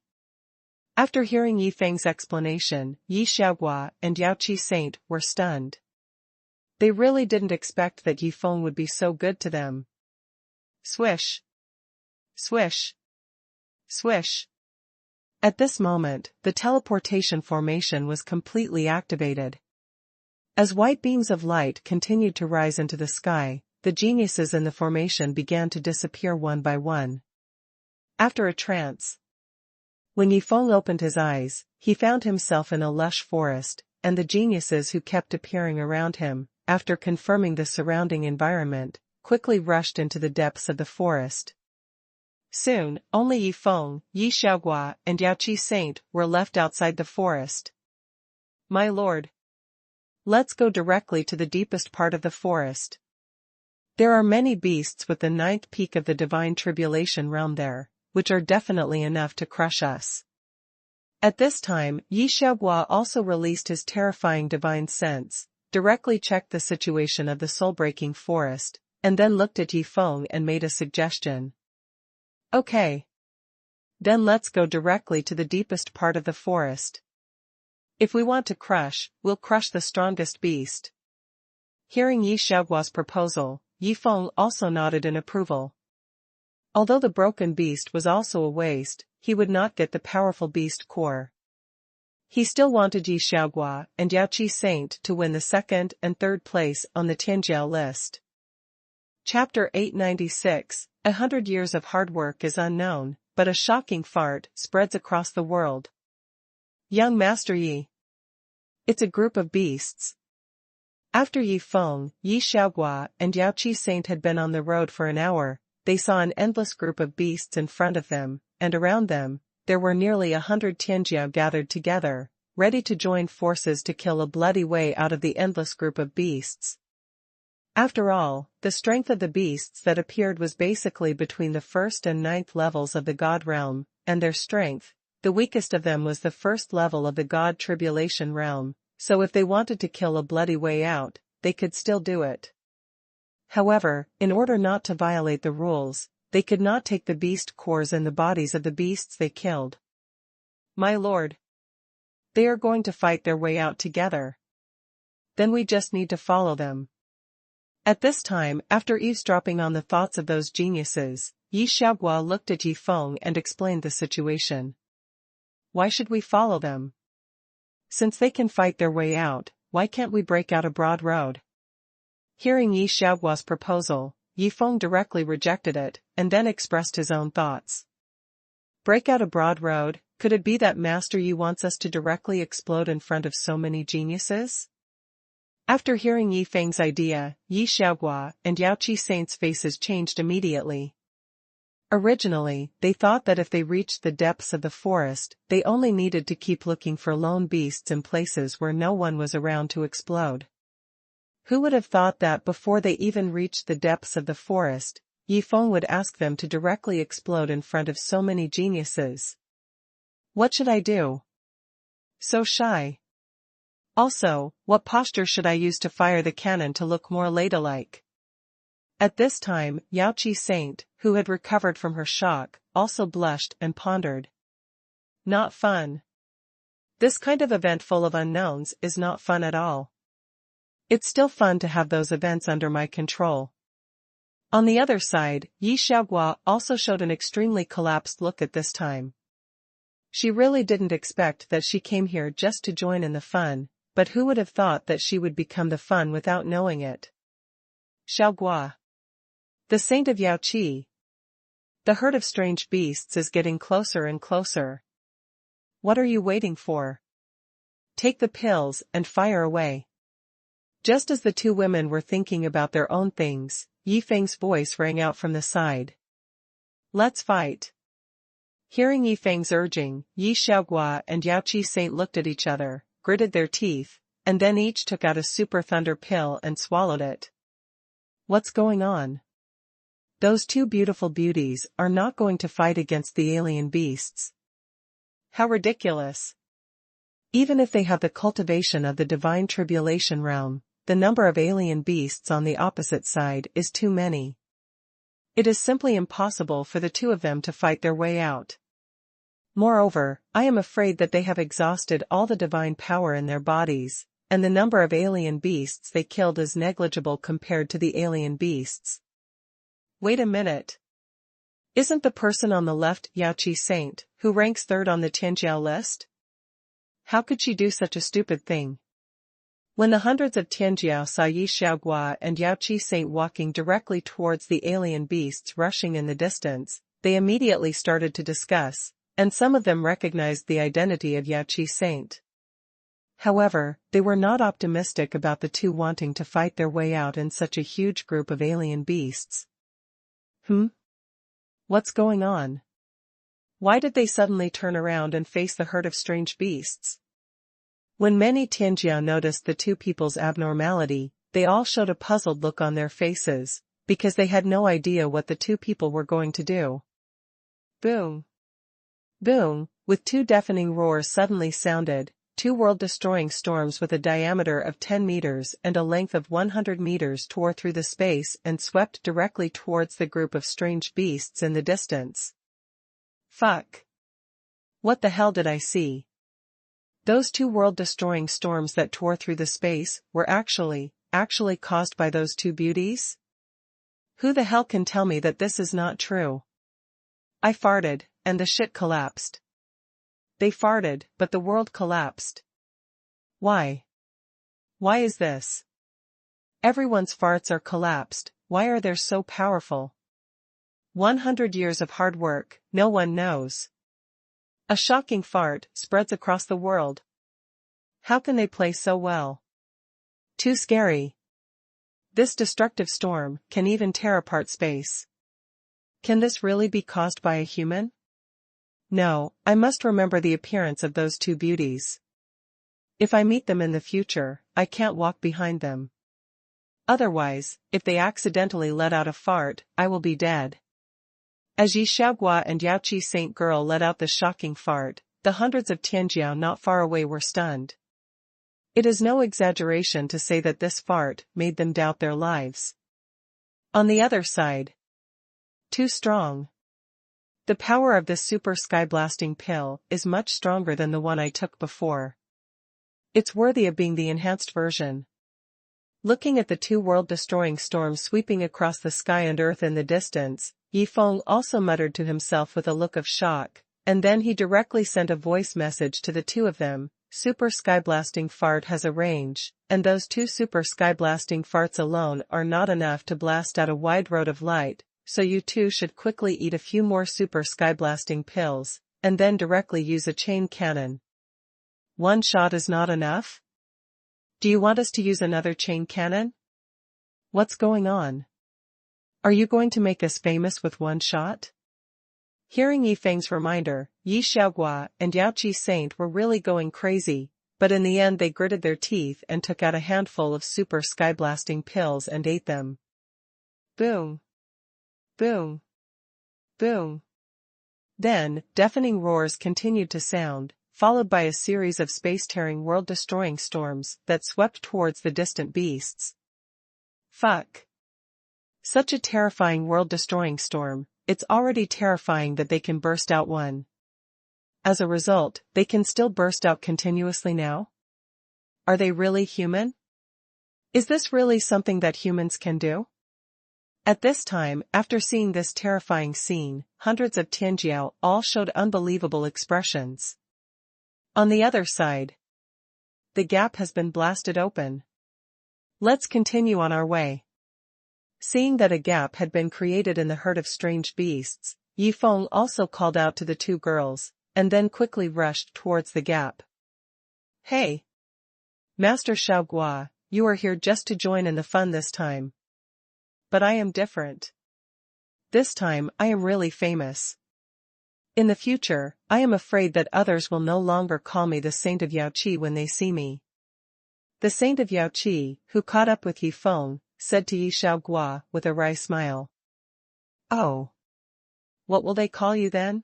After hearing Yifeng's explanation, Yi Xiaogua and Yaoqi Saint were stunned. They really didn't expect that Yifeng would be so good to them. Swish. Swish. Swish. At this moment, the teleportation formation was completely activated. As white beams of light continued to rise into the sky, the geniuses in the formation began to disappear one by one. After a trance. When Yifeng opened his eyes, he found himself in a lush forest, and the geniuses who kept appearing around him, after confirming the surrounding environment, quickly rushed into the depths of the forest. Soon, only Yifeng, Yi Xiaogua and Yaoqi Saint were left outside the forest. My lord. Let's go directly to the deepest part of the forest. There are many beasts with the 9th peak of the divine tribulation realm there, which are definitely enough to crush us. At this time, Yi Xiaogua also released his terrifying divine sense, directly checked the situation of the soul-breaking forest, and then looked at Yifeng and made a suggestion. Okay. Then let's go directly to the deepest part of the forest. If we want to crush, we'll crush the strongest beast. Hearing Yi Xiaogua's proposal, Yifeng also nodded in approval. Although the broken beast was also a waste, he would not get the powerful beast core. He still wanted Yi Xiaogua and Yaoqi Saint to win the 2nd and 3rd place on the Tianjiao list. Chapter 896, 100 years of hard work is unknown, but a shocking fart spreads across the world. Young Master Yi. It's a group of beasts. After Yifeng, Yi Xiaogua and Yaoqi Saint had been on the road for an hour, they saw an endless group of beasts in front of them, and around them, there were nearly 100 Tianjiao gathered together, ready to join forces to kill a bloody way out of the endless group of beasts. After all, the strength of the beasts that appeared was basically between the first and ninth levels of the God realm, and their strength, the weakest of them was the first level of the God tribulation realm, so if they wanted to kill a bloody way out, they could still do it. However, in order not to violate the rules, they could not take the beast cores in the bodies of the beasts they killed. My lord. They are going to fight their way out together. Then we just need to follow them. At this time, after eavesdropping on the thoughts of those geniuses, Yi Xiaoguo looked at Yi Feng and explained the situation. Why should we follow them? Since they can fight their way out, why can't we break out a broad road? Hearing Yi Xiaoguo's proposal, Yi Feng directly rejected it, and then expressed his own thoughts. Break out a broad road, could it be that Master Yi wants us to directly explode in front of so many geniuses? After hearing Yi Feng's idea, Yi Xiaoguo and Yao Qi Saint's faces changed immediately. Originally, they thought that if they reached the depths of the forest, they only needed to keep looking for lone beasts in places where no one was around to explode. Who would have thought that before they even reached the depths of the forest, Yi Feng would ask them to directly explode in front of so many geniuses? What should I do? So shy. Also, what posture should I use to fire the cannon to look more ladylike? At this time, Yao Qi Saint, who had recovered from her shock, also blushed and pondered. Not fun. This kind of event full of unknowns is not fun at all. It's still fun to have those events under my control. On the other side, Yi Xiaoguo also showed an extremely collapsed look at this time. She really didn't expect that she came here just to join in the fun, but who would have thought that she would become the fun without knowing it? Xiaoguo. The saint of Yao Qi. The herd of strange beasts is getting closer and closer. What are you waiting for? Take the pills and fire away. Just as the two women were thinking about their own things, Yi Feng's voice rang out from the side. Let's fight. Hearing Yi Feng's urging, Yi Xiaoguo and Yao Qi Saint looked at each other, gritted their teeth, and then each took out a super thunder pill and swallowed it. What's going on? Those two beautiful beauties are not going to fight against the alien beasts. How ridiculous. Even if they have the cultivation of the divine tribulation realm, the number of alien beasts on the opposite side is too many. It is simply impossible for the two of them to fight their way out. Moreover, I am afraid that they have exhausted all the divine power in their bodies, and the number of alien beasts they killed is negligible compared to the alien beasts. Wait a minute. Isn't the person on the left Yao Qi Saint, who ranks third on the Tianjiao list? How could she do such a stupid thing? When the hundreds of Tianjiao saw Yi Xiaoguo and Yao Qi Saint walking directly towards the alien beasts rushing in the distance, they immediately started to discuss, and some of them recognized the identity of Yao Qi Saint. However, they were not optimistic about the two wanting to fight their way out in such a huge group of alien beasts. What's going on? Why did they suddenly turn around and face the herd of strange beasts? When many Tianjiao noticed the two people's abnormality, they all showed a puzzled look on their faces, because they had no idea what the two people were going to do. Boom! Boom! With two deafening roars suddenly sounded, two world-destroying storms with a diameter of 10 meters and a length of 100 meters tore through the space and swept directly towards the group of strange beasts in the distance. Fuck! What the hell did I see? Those two world-destroying storms that tore through the space were actually caused by those two beauties? Who the hell can tell me that this is not true? I farted, and the shit collapsed. They farted, but the world collapsed. Why? Why is this? Everyone's farts are collapsed, why are they so powerful? 100 years of hard work, no one knows. A shocking fart spreads across the world. How can they play so well? Too scary. This destructive storm can even tear apart space. Can this really be caused by a human? No, I must remember the appearance of those two beauties. If I meet them in the future, I can't walk behind them. Otherwise, if they accidentally let out a fart, I will be dead. As Yi Xiaoguo and Yao Qi Saint Girl let out the shocking fart, the hundreds of Tianjiao not far away were stunned. It is no exaggeration to say that this fart made them doubt their lives. On the other side. Too strong. The power of this super skyblasting pill is much stronger than the one I took before. It's worthy of being the enhanced version. Looking at the two world-destroying storms sweeping across the sky and earth in the distance, Yi Feng also muttered to himself with a look of shock, and then he directly sent a voice message to the two of them. Super skyblasting fart has a range, and those two super skyblasting farts alone are not enough to blast out a wide road of light, so you two should quickly eat a few more super skyblasting pills, and then directly use a chain cannon. One shot is not enough? Do you want us to use another chain cannon? What's going on? Are you going to make us famous with one shot? Hearing Yi Feng's reminder, Yi Xiaoguo and Yao Qi Saint were really going crazy, but in the end they gritted their teeth and took out a handful of super skyblasting pills and ate them. Boom. Boom. Boom. Then, deafening roars continued to sound, followed by a series of space-tearing world-destroying storms that swept towards the distant beasts. Fuck. Such a terrifying world-destroying storm, it's already terrifying that they can burst out one. As a result, they can still burst out continuously now? Are they really human? Is this really something that humans can do? At this time, after seeing this terrifying scene, hundreds of Tianjiao all showed unbelievable expressions. On the other side, the gap has been blasted open. Let's continue on our way. Seeing that a gap had been created in the herd of strange beasts, Yi Feng also called out to the two girls, and then quickly rushed towards the gap. Hey! Master Xiaoguo, you are here just to join in the fun this time. But I am different. This time I am really famous. In the future, I am afraid that others will no longer call me the Saint of Yao Qi when they see me. The Saint of Yao Qi, who caught up with Yi Feng, said to Yi Xiaoguo with a wry smile. Oh. What will they call you then?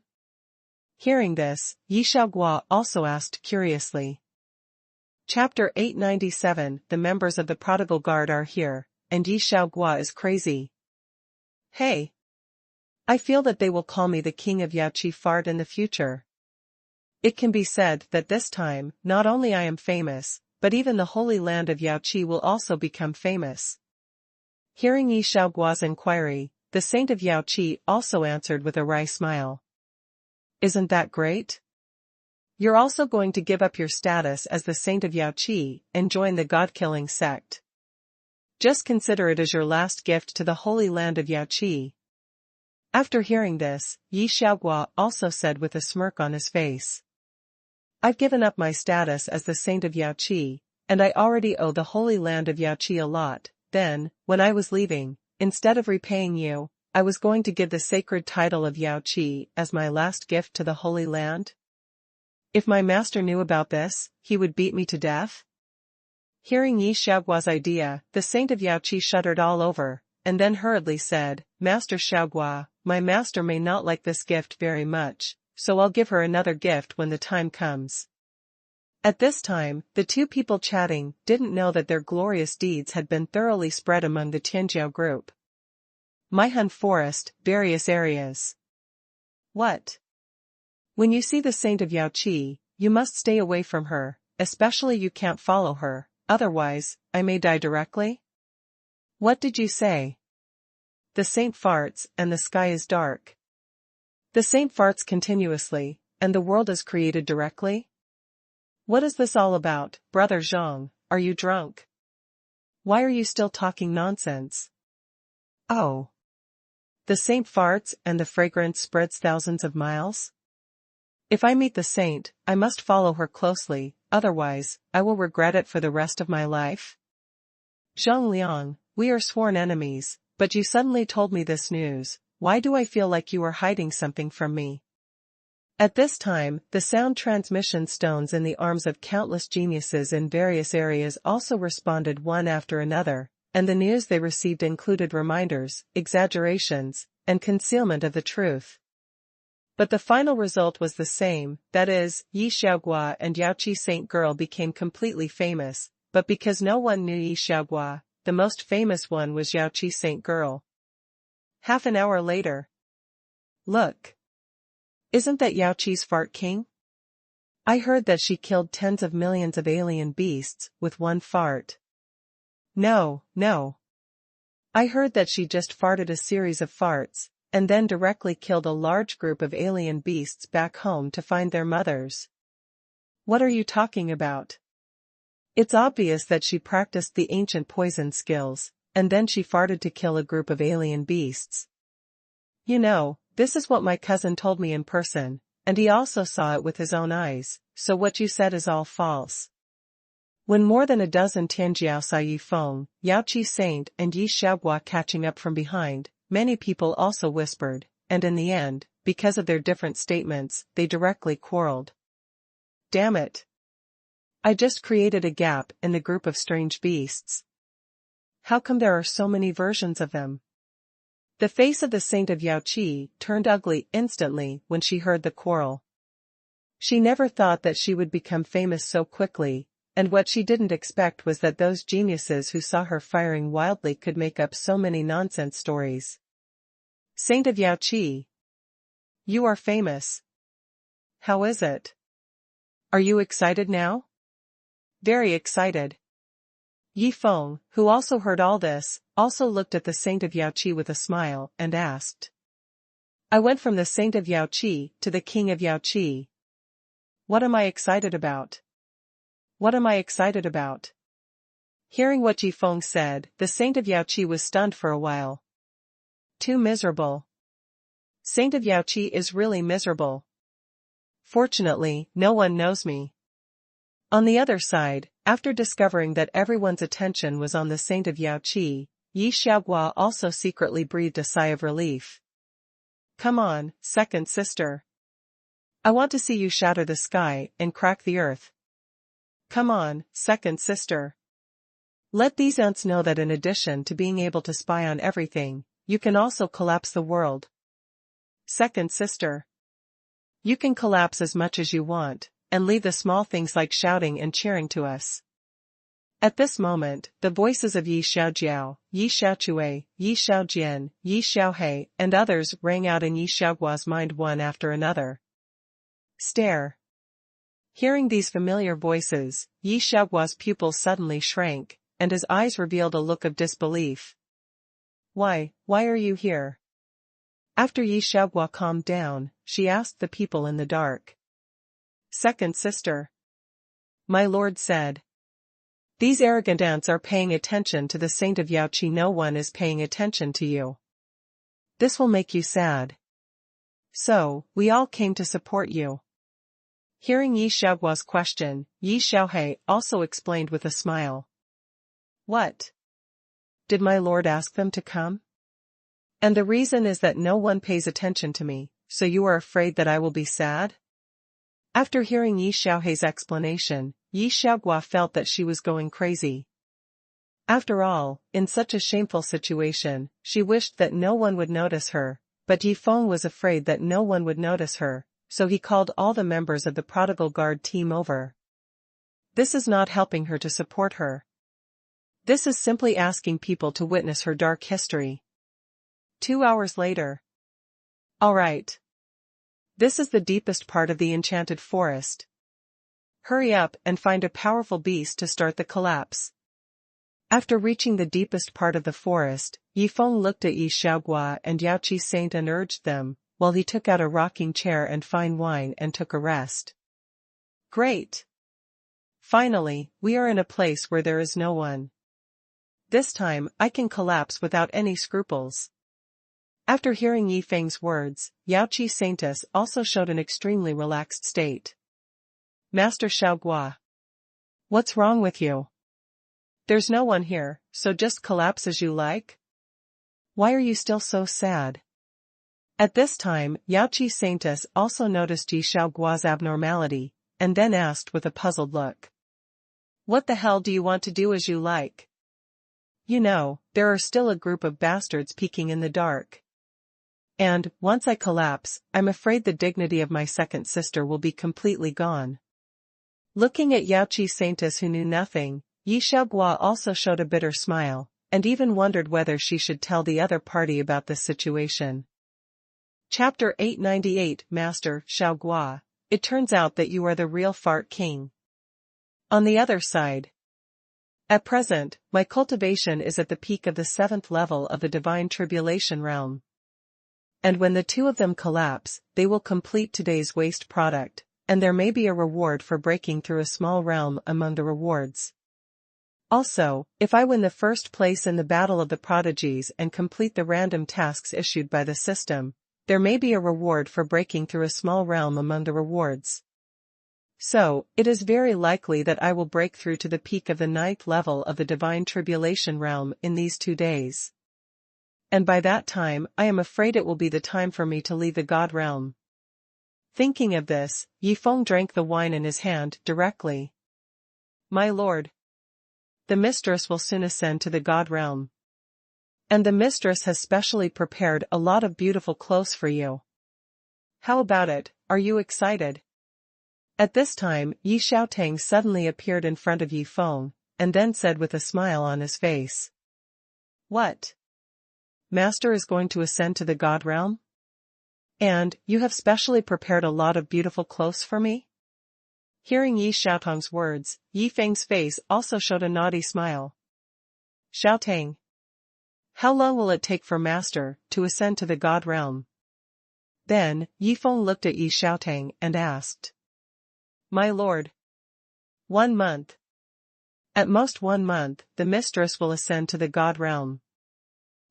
Hearing this, Yi Xiaoguo also asked curiously. Chapter 897 The members of the Prodigal Guard are here, and Yi Xiaoguo is crazy. Hey! I feel that they will call me the King of Yao Qi Fart in the future. It can be said that this time, not only I am famous, but even the holy land of Yao Qi will also become famous. Hearing Yi Xiaoguo's inquiry, the Saint of Yao Qi also answered with a wry smile. Isn't that great? You're also going to give up your status as the Saint of Yao Qi and join the god-killing sect. Just consider it as your last gift to the holy land of Yao Qi. After hearing this, Yi Xiaoguo also said with a smirk on his face. I've given up my status as the Saint of Yao Qi, and I already owe the holy land of Yao Qi a lot. Then, when I was leaving, instead of repaying you, I was going to give the sacred title of Yao Qi as my last gift to the holy land. If my master knew about this, he would beat me to death. Hearing Yi Xiaoguo's idea, the Saint of Yao Qi shuddered all over, and then hurriedly said, Master Xiaoguo, my master may not like this gift very much, so I'll give her another gift when the time comes. At this time, the two people chatting didn't know that their glorious deeds had been thoroughly spread among the Tianjiao group. Maihan Forest, various areas. What? When you see the Saint of Yao Qi, you must stay away from her, especially you can't follow her, otherwise, I may die directly? What did you say? The saint farts and the sky is dark. The saint farts continuously, and the world is created directly? What is this all about, Brother Zhang? Are you drunk? Why are you still talking nonsense? Oh. The saint farts and the fragrance spreads thousands of miles? If I meet the saint, I must follow her closely, otherwise, I will regret it for the rest of my life. Zhang Liang, we are sworn enemies, but you suddenly told me this news. Why do I feel like you are hiding something from me? At this time, the sound transmission stones in the arms of countless geniuses in various areas also responded one after another, and the news they received included reminders, exaggerations, and concealment of the truth. But the final result was the same, that is, Yi Xiaogua and Yaoqi Saint Girl became completely famous, but because no one knew Yi Xiaogua, the most famous one was Yaoqi Saint Girl. Half an hour later. Look. Isn't that Yaoqi's fart king? I heard that she killed tens of millions of alien beasts with one fart. No. I heard that she just farted a series of farts, and then directly killed a large group of alien beasts back home to find their mothers. What are you talking about? It's obvious that she practiced the ancient poison skills, and then she farted to kill a group of alien beasts. You know, this is what my cousin told me in person, and he also saw it with his own eyes, so what you said is all false. When more than a dozen Tianjiao saw Yi Feng, Yaoqi Saint and Yi Xiaogua catching up from behind, many people also whispered, and in the end, because of their different statements, they directly quarreled. Damn it! I just created a gap in the group of strange beasts. How come there are so many versions of them? The face of the saint of Yaoqi turned ugly instantly when she heard the quarrel. She never thought that she would become famous so quickly, and what she didn't expect was that those geniuses who saw her firing wildly could make up so many nonsense stories. Saint of Yaoqi. You are famous. How is it? Are you excited now? Very excited. Yi Feng, who also heard all this, also looked at the Saint of Yaoqi with a smile and asked. I went from the Saint of Yaoqi to the King of Yaoqi. What am I excited about? What am I excited about? Hearing what Yi Feng said, the Saint of Yaoqi was stunned for a while. Too miserable. Saint of Yaoqi is really miserable. Fortunately, no one knows me. On the other side, after discovering that everyone's attention was on the Saint of Yaoqi, Yi Xiaogua also secretly breathed a sigh of relief. Come on, second sister. I want to see you shatter the sky and crack the earth. Come on, second sister. Let these ants know that in addition to being able to spy on everything, you can also collapse the world. Second sister. You can collapse as much as you want, and leave the small things like shouting and cheering to us. At this moment, the voices of Yi Xiaojiao, Yi Xiaochue, Yi Xiaojian, Yi Xiaohe, and others rang out in Yi Xiaogua's mind one after another. Stare. Hearing these familiar voices, Yi Xiaogua's pupils suddenly shrank, and his eyes revealed a look of disbelief. Why are you here? After Yi Xiaogua calmed down, she asked the people in the dark. Second sister. My lord said. These arrogant ants are paying attention to the Saint of Yaoqi. No one is paying attention to you. This will make you sad. So, we all came to support you. Hearing Yi Xiaogua's question, Yi Xiaohe also explained with a smile. What? Did my lord ask them to come? And the reason is that no one pays attention to me, so you are afraid that I will be sad? After hearing Yi Xiaohe's explanation, Yi Xiaogua felt that she was going crazy. After all, in such a shameful situation, she wished that no one would notice her, but Yi Feng was afraid that no one would notice her, so he called all the members of the Prodigal Guard team over. This is not helping her to support her. This is simply asking people to witness her dark history. 2 hours later. All right. This is the deepest part of the enchanted forest. Hurry up and find a powerful beast to start the collapse. After reaching the deepest part of the forest, Yi Feng looked at Yi Xiaogua and Yaoqi Saint and urged them, while he took out a rocking chair and fine wine and took a rest. Great! Finally, we are in a place where there is no one. This time, I can collapse without any scruples. After hearing Yi Feng's words, Yaoqi Saintess also showed an extremely relaxed state. Master Xiaogua. What's wrong with you? There's no one here, so just collapse as you like? Why are you still so sad? At this time, Yaoqi Saintess also noticed Yi Xiaoguo's abnormality, and then asked with a puzzled look. What the hell do you want to do as you like? You know, there are still a group of bastards peeking in the dark. And, once I collapse, I'm afraid the dignity of my second sister will be completely gone. Looking at Yaoqi Saintess who knew nothing, Yi Xiaoguo also showed a bitter smile, and even wondered whether she should tell the other party about this situation. Chapter 898 Master Xiaoguo, it turns out that you are the real fart king. On the other side. At present, my cultivation is at the peak of the 7th level of the divine tribulation realm. And when the two of them collapse, they will complete today's waste product, and there may be a reward for breaking through a small realm among the rewards. Also, if I win the first place in the Battle of the Prodigies and complete the random tasks issued by the system, there may be a reward for breaking through a small realm among the rewards. So, it is very likely that I will break through to the peak of the 9th level of the divine tribulation realm in these 2 days. And by that time, I am afraid it will be the time for me to leave the God realm. Thinking of this, Yi Feng drank the wine in his hand directly. My lord. The mistress will soon ascend to the God realm. And the mistress has specially prepared a lot of beautiful clothes for you. How about it, are you excited? At this time, Yi Xiaotang suddenly appeared in front of Yi Feng, and then said with a smile on his face. What? Master is going to ascend to the God realm? And, you have specially prepared a lot of beautiful clothes for me? Hearing Yi Xiaotang's words, Yi Feng's face also showed a naughty smile. Xiaotang. How long will it take for Master to ascend to the God realm? Then, Yi Feng looked at Yi Xiaotang and asked. My lord. 1 month. At most 1 month, the mistress will ascend to the God realm.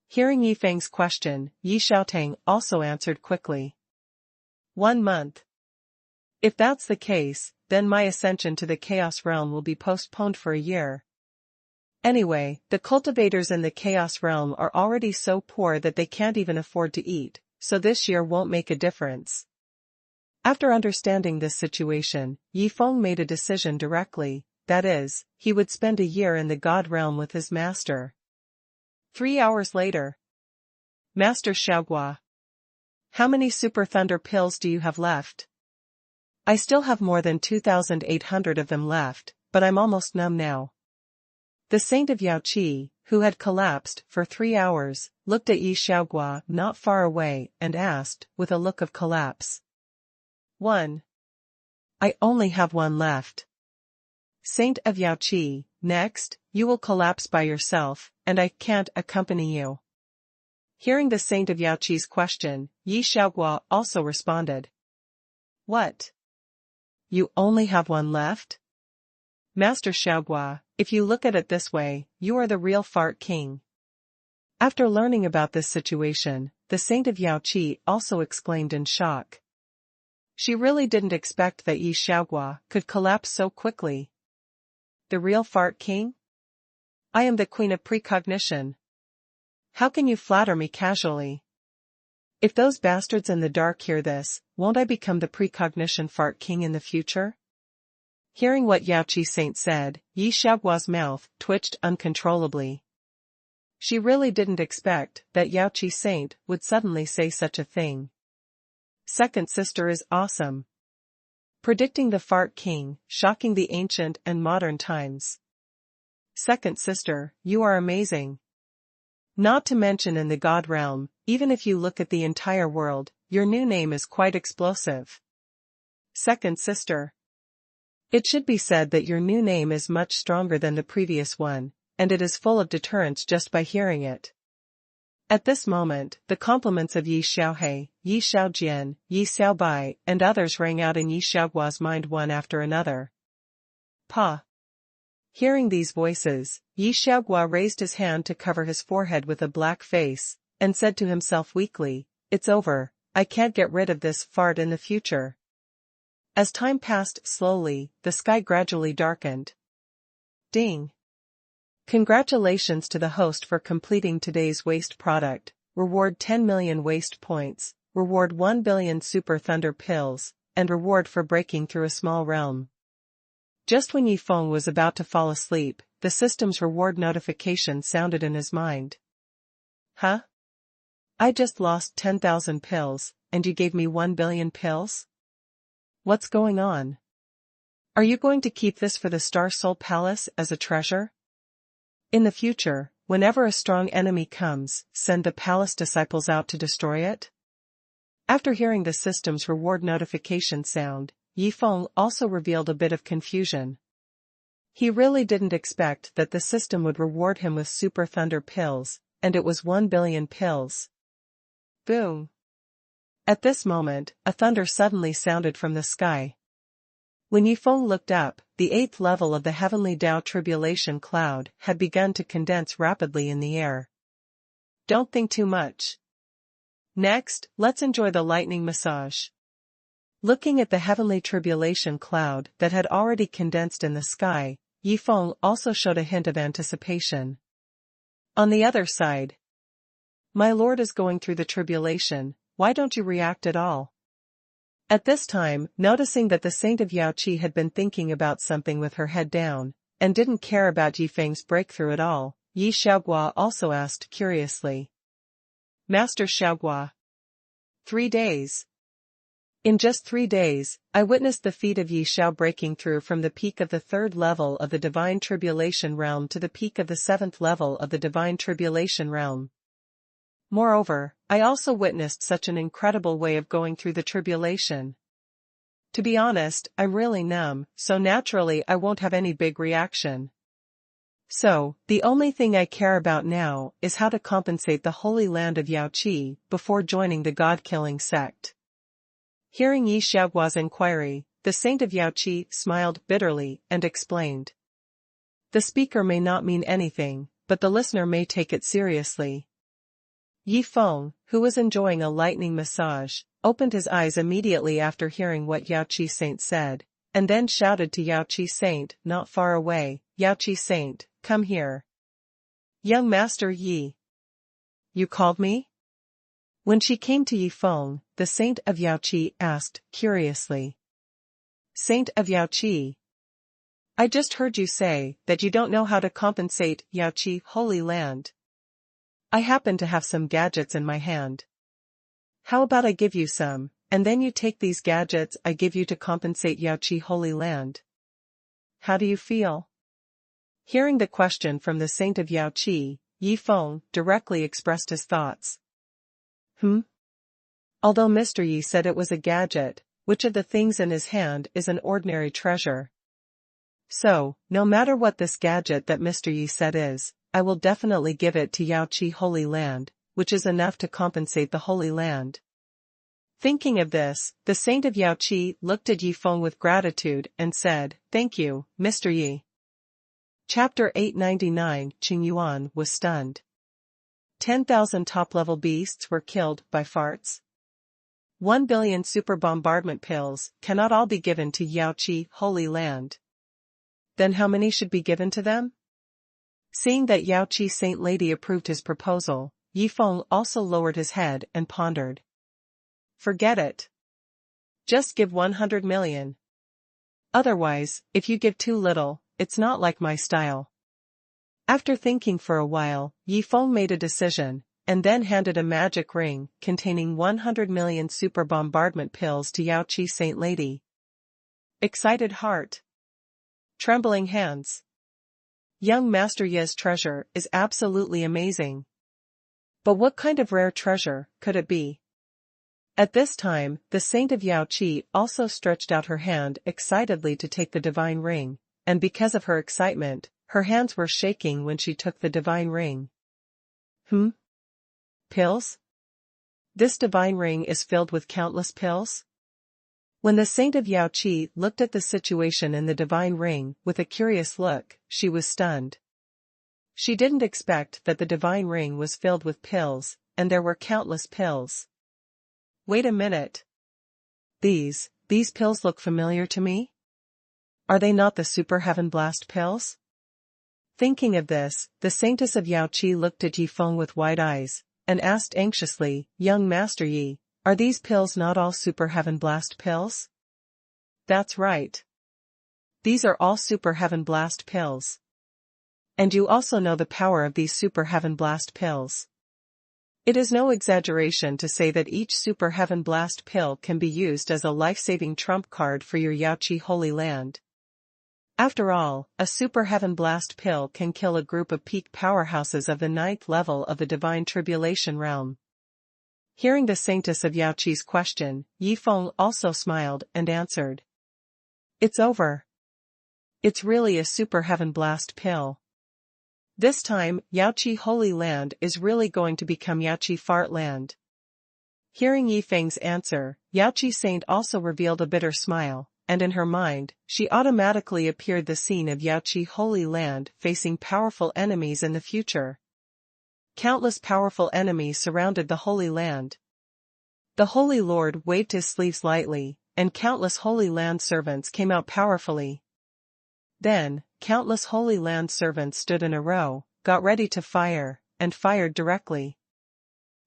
Hearing Yi Feng's question, Yi Xiaotang also answered quickly. 1 month. If that's the case, then my ascension to the Chaos realm will be postponed for a year. Anyway, the cultivators in the Chaos realm are already so poor that they can't even afford to eat, so this year won't make a difference. After understanding this situation, Yi Feng made a decision directly, that is, he would spend a year in the God realm with his master. 3 hours later. Master Xiaoguo. How many Super Thunder pills do you have left? I still have more than 2,800 of them left, but I'm almost numb now. The saint of Yaoqi, who had collapsed for 3 hours, looked at Yi Xiaoguo not far away and asked, with a look of collapse. 1. I only have 1 left. Saint of Yaoqi, next, you will collapse by yourself, and I can't accompany you. Hearing the saint of Yaoqi's question, Yi Xiaoguo also responded. What? You only have 1 left? Master Xiaoguo, if you look at it this way, you are the real fart king. After learning about this situation, the saint of Yaoqi also exclaimed in shock. She really didn't expect that Yi Xiaoguo could collapse so quickly. The real fart king? I am the queen of precognition. How can you flatter me casually? If those bastards in the dark hear this, won't I become the precognition fart king in the future? Hearing what Yaoqi Saint said, Yi Xiaoguo's mouth twitched uncontrollably. She really didn't expect that Yaoqi Saint would suddenly say such a thing. Second sister is awesome. Predicting the fart king, shocking the ancient and modern times. Second sister, you are amazing. Not to mention in the God realm, even if you look at the entire world, your new name is quite explosive. Second sister. It should be said that your new name is much stronger than the previous one, and it is full of deterrence just by hearing it. At this moment, the compliments of Yi Xiaohe, Yi Xiaojian, Yi Xiaobai, and others rang out in Yi Xiaoguo's mind one after another. Pa. Hearing these voices, Yi Xiaoguo raised his hand to cover his forehead with a black face, and said to himself weakly, It's over, I can't get rid of this fart in the future. As time passed slowly, the sky gradually darkened. Ding! Congratulations to the host for completing today's waste product, reward 10 million waste points, reward 1 billion super thunder pills, and reward for breaking through a small realm. Just when Yifeng was about to fall asleep, the system's reward notification sounded in his mind. Huh? I just lost 10,000 pills, and you gave me 1 billion pills? What's going on? Are you going to keep this for the Star Soul Palace as a treasure? In the future, whenever a strong enemy comes, send the palace disciples out to destroy it? After hearing the system's reward notification sound, Yifeng also revealed a bit of confusion. He really didn't expect that the system would reward him with super thunder pills, and it was 1 billion pills. Boom! At this moment, a thunder suddenly sounded from the sky. When Yifeng looked up, the 8th level of the heavenly Tao tribulation cloud had begun to condense rapidly in the air. Don't think too much. Next, let's enjoy the lightning massage. Looking at the heavenly tribulation cloud that had already condensed in the sky, Yifeng also showed a hint of anticipation. On the other side, my lord is going through the tribulation, why don't you react at all? At this time, noticing that the Saint of Yaoqi had been thinking about something with her head down, and didn't care about Yifeng's breakthrough at all, Yi Xiaogua also asked curiously. Master Xiaogua. 3 days. In just 3 days, I witnessed the feat of Yi Xiao breaking through from the peak of the 3rd level of the Divine Tribulation Realm to the peak of the 7th level of the Divine Tribulation Realm. Moreover, I also witnessed such an incredible way of going through the tribulation. To be honest, I'm really numb, so naturally I won't have any big reaction. So, the only thing I care about now is how to compensate the Holy Land of Yaoqi before joining the God-killing sect. Hearing Yi Xiaogua's inquiry, the Saint of Yaoqi smiled bitterly and explained. The speaker may not mean anything, but the listener may take it seriously. Yifeng, who was enjoying a lightning massage, opened his eyes immediately after hearing what Yaoqi Saint said, and then shouted to Yaoqi Saint not far away, Yaoqi Saint, come here. Young Master Yi. You called me? When she came to Yifeng, the Saint of Yaoqi asked curiously. Saint of Yaoqi. I just heard you say that you don't know how to compensate Yaoqi Holy Land. I happen to have some gadgets in my hand. How about I give you some, and then you take these gadgets I give you to compensate Yaoqi Holy Land? How do you feel? Hearing the question from the Saint of Yaoqi, Yifeng directly expressed his thoughts. Although Mr. Yi said it was a gadget, which of the things in his hand is an ordinary treasure? So, no matter what this gadget that Mr. Yi said is, I will definitely give it to Yaoqi Holy Land, which is enough to compensate the Holy Land. Thinking of this, the Saint of Yaoqi looked at Yifeng with gratitude and said, Thank you, Mr. Yi. Chapter 899 Qing Yuan was stunned. 10,000 top-level beasts were killed by farts. 1 billion super bombardment pills cannot all be given to Yaoqi Holy Land. Then how many should be given to them? Seeing that Yaoqi Saint Lady approved his proposal, Yifeng also lowered his head and pondered. Forget it. Just give 100 million. Otherwise, if you give too little, it's not like my style. After thinking for a while, Yifeng made a decision, and then handed a magic ring containing 100 million super bombardment pills to Yaoqi Saint Lady. Excited heart. Trembling hands. Young Master Yi's treasure is absolutely amazing. But what kind of rare treasure could it be? At this time, the Saint of Yaoqi also stretched out her hand excitedly to take the divine ring, and because of her excitement, her hands were shaking when she took the divine ring. Pills? This divine ring is filled with countless pills? When the Saint of Yaoqi looked at the situation in the divine ring with a curious look, she was stunned. She didn't expect that the divine ring was filled with pills, and there were countless pills. Wait a minute. These pills look familiar to me? Are they not the Super Heaven Blast pills? Thinking of this, the Saintess of Yaoqi looked at Yifeng with wide eyes, and asked anxiously, Young Master Yi, Are these pills not all Super Heaven Blast pills? That's right. These are all Super Heaven Blast pills. And you also know the power of these Super Heaven Blast pills. It is no exaggeration to say that each Super Heaven Blast pill can be used as a life-saving trump card for your Yaoqi Holy Land. After all, a Super Heaven Blast pill can kill a group of peak powerhouses of the 9th level of the Divine Tribulation realm. Hearing the Saintess of Yaoqi's question, Yifeng also smiled and answered. It's over. It's really a Super Heaven Blast pill. This time, Yaoqi Holy Land is really going to become Yaoqi Fart Land. Hearing Yifeng's answer, Yaoqi Saint also revealed a bitter smile, and in her mind, she automatically appeared the scene of Yaoqi Holy Land facing powerful enemies in the future. Countless powerful enemies surrounded the Holy Land. The Holy Lord waved his sleeves lightly, and countless Holy Land servants came out powerfully. Then, countless Holy Land servants stood in a row, got ready to fire, and fired directly.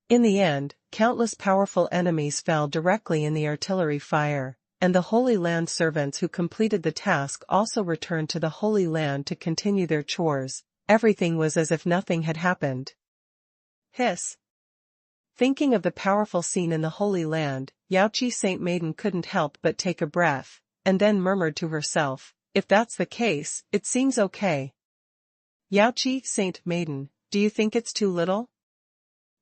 In the end, countless powerful enemies fell directly in the artillery fire, and the Holy Land servants who completed the task also returned to the Holy Land to continue their chores. Everything was as if nothing had happened. Hiss. Thinking of the powerful scene in the Holy Land, Yaoqi Saint Maiden couldn't help but take a breath, and then murmured to herself, if that's the case, it seems okay. Yaoqi Saint Maiden, do you think it's too little?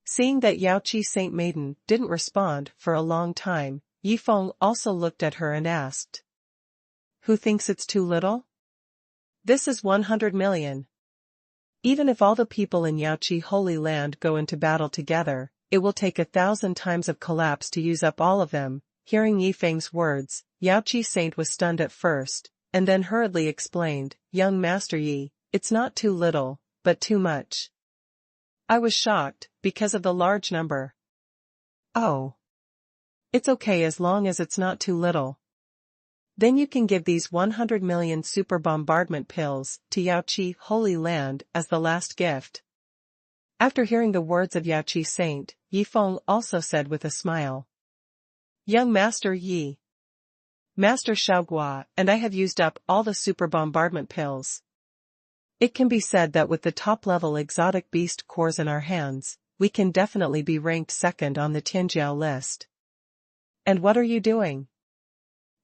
Seeing that Yaoqi Saint Maiden didn't respond for a long time, Yifeng also looked at her and asked. Who thinks it's too little? This is 100 million. Even if all the people in Yaoqi Holy Land go into battle together, it will take 1,000 times of collapse to use up all of them. Hearing Yifeng's words, Yaoqi Saint was stunned at first, and then hurriedly explained, Young Master Yi, it's not too little, but too much. I was shocked, because of the large number. Oh. It's okay as long as it's not too little. Then you can give these 100 million super bombardment pills to Yaoqi Holy Land as the last gift. After hearing the words of Yaoqi Saint, Yifeng also said with a smile. Young Master Yi. Master Xiaogua and I have used up all the super bombardment pills. It can be said that with the top-level exotic beast cores in our hands, we can definitely be ranked second on the Tianjiao list. And what are you doing?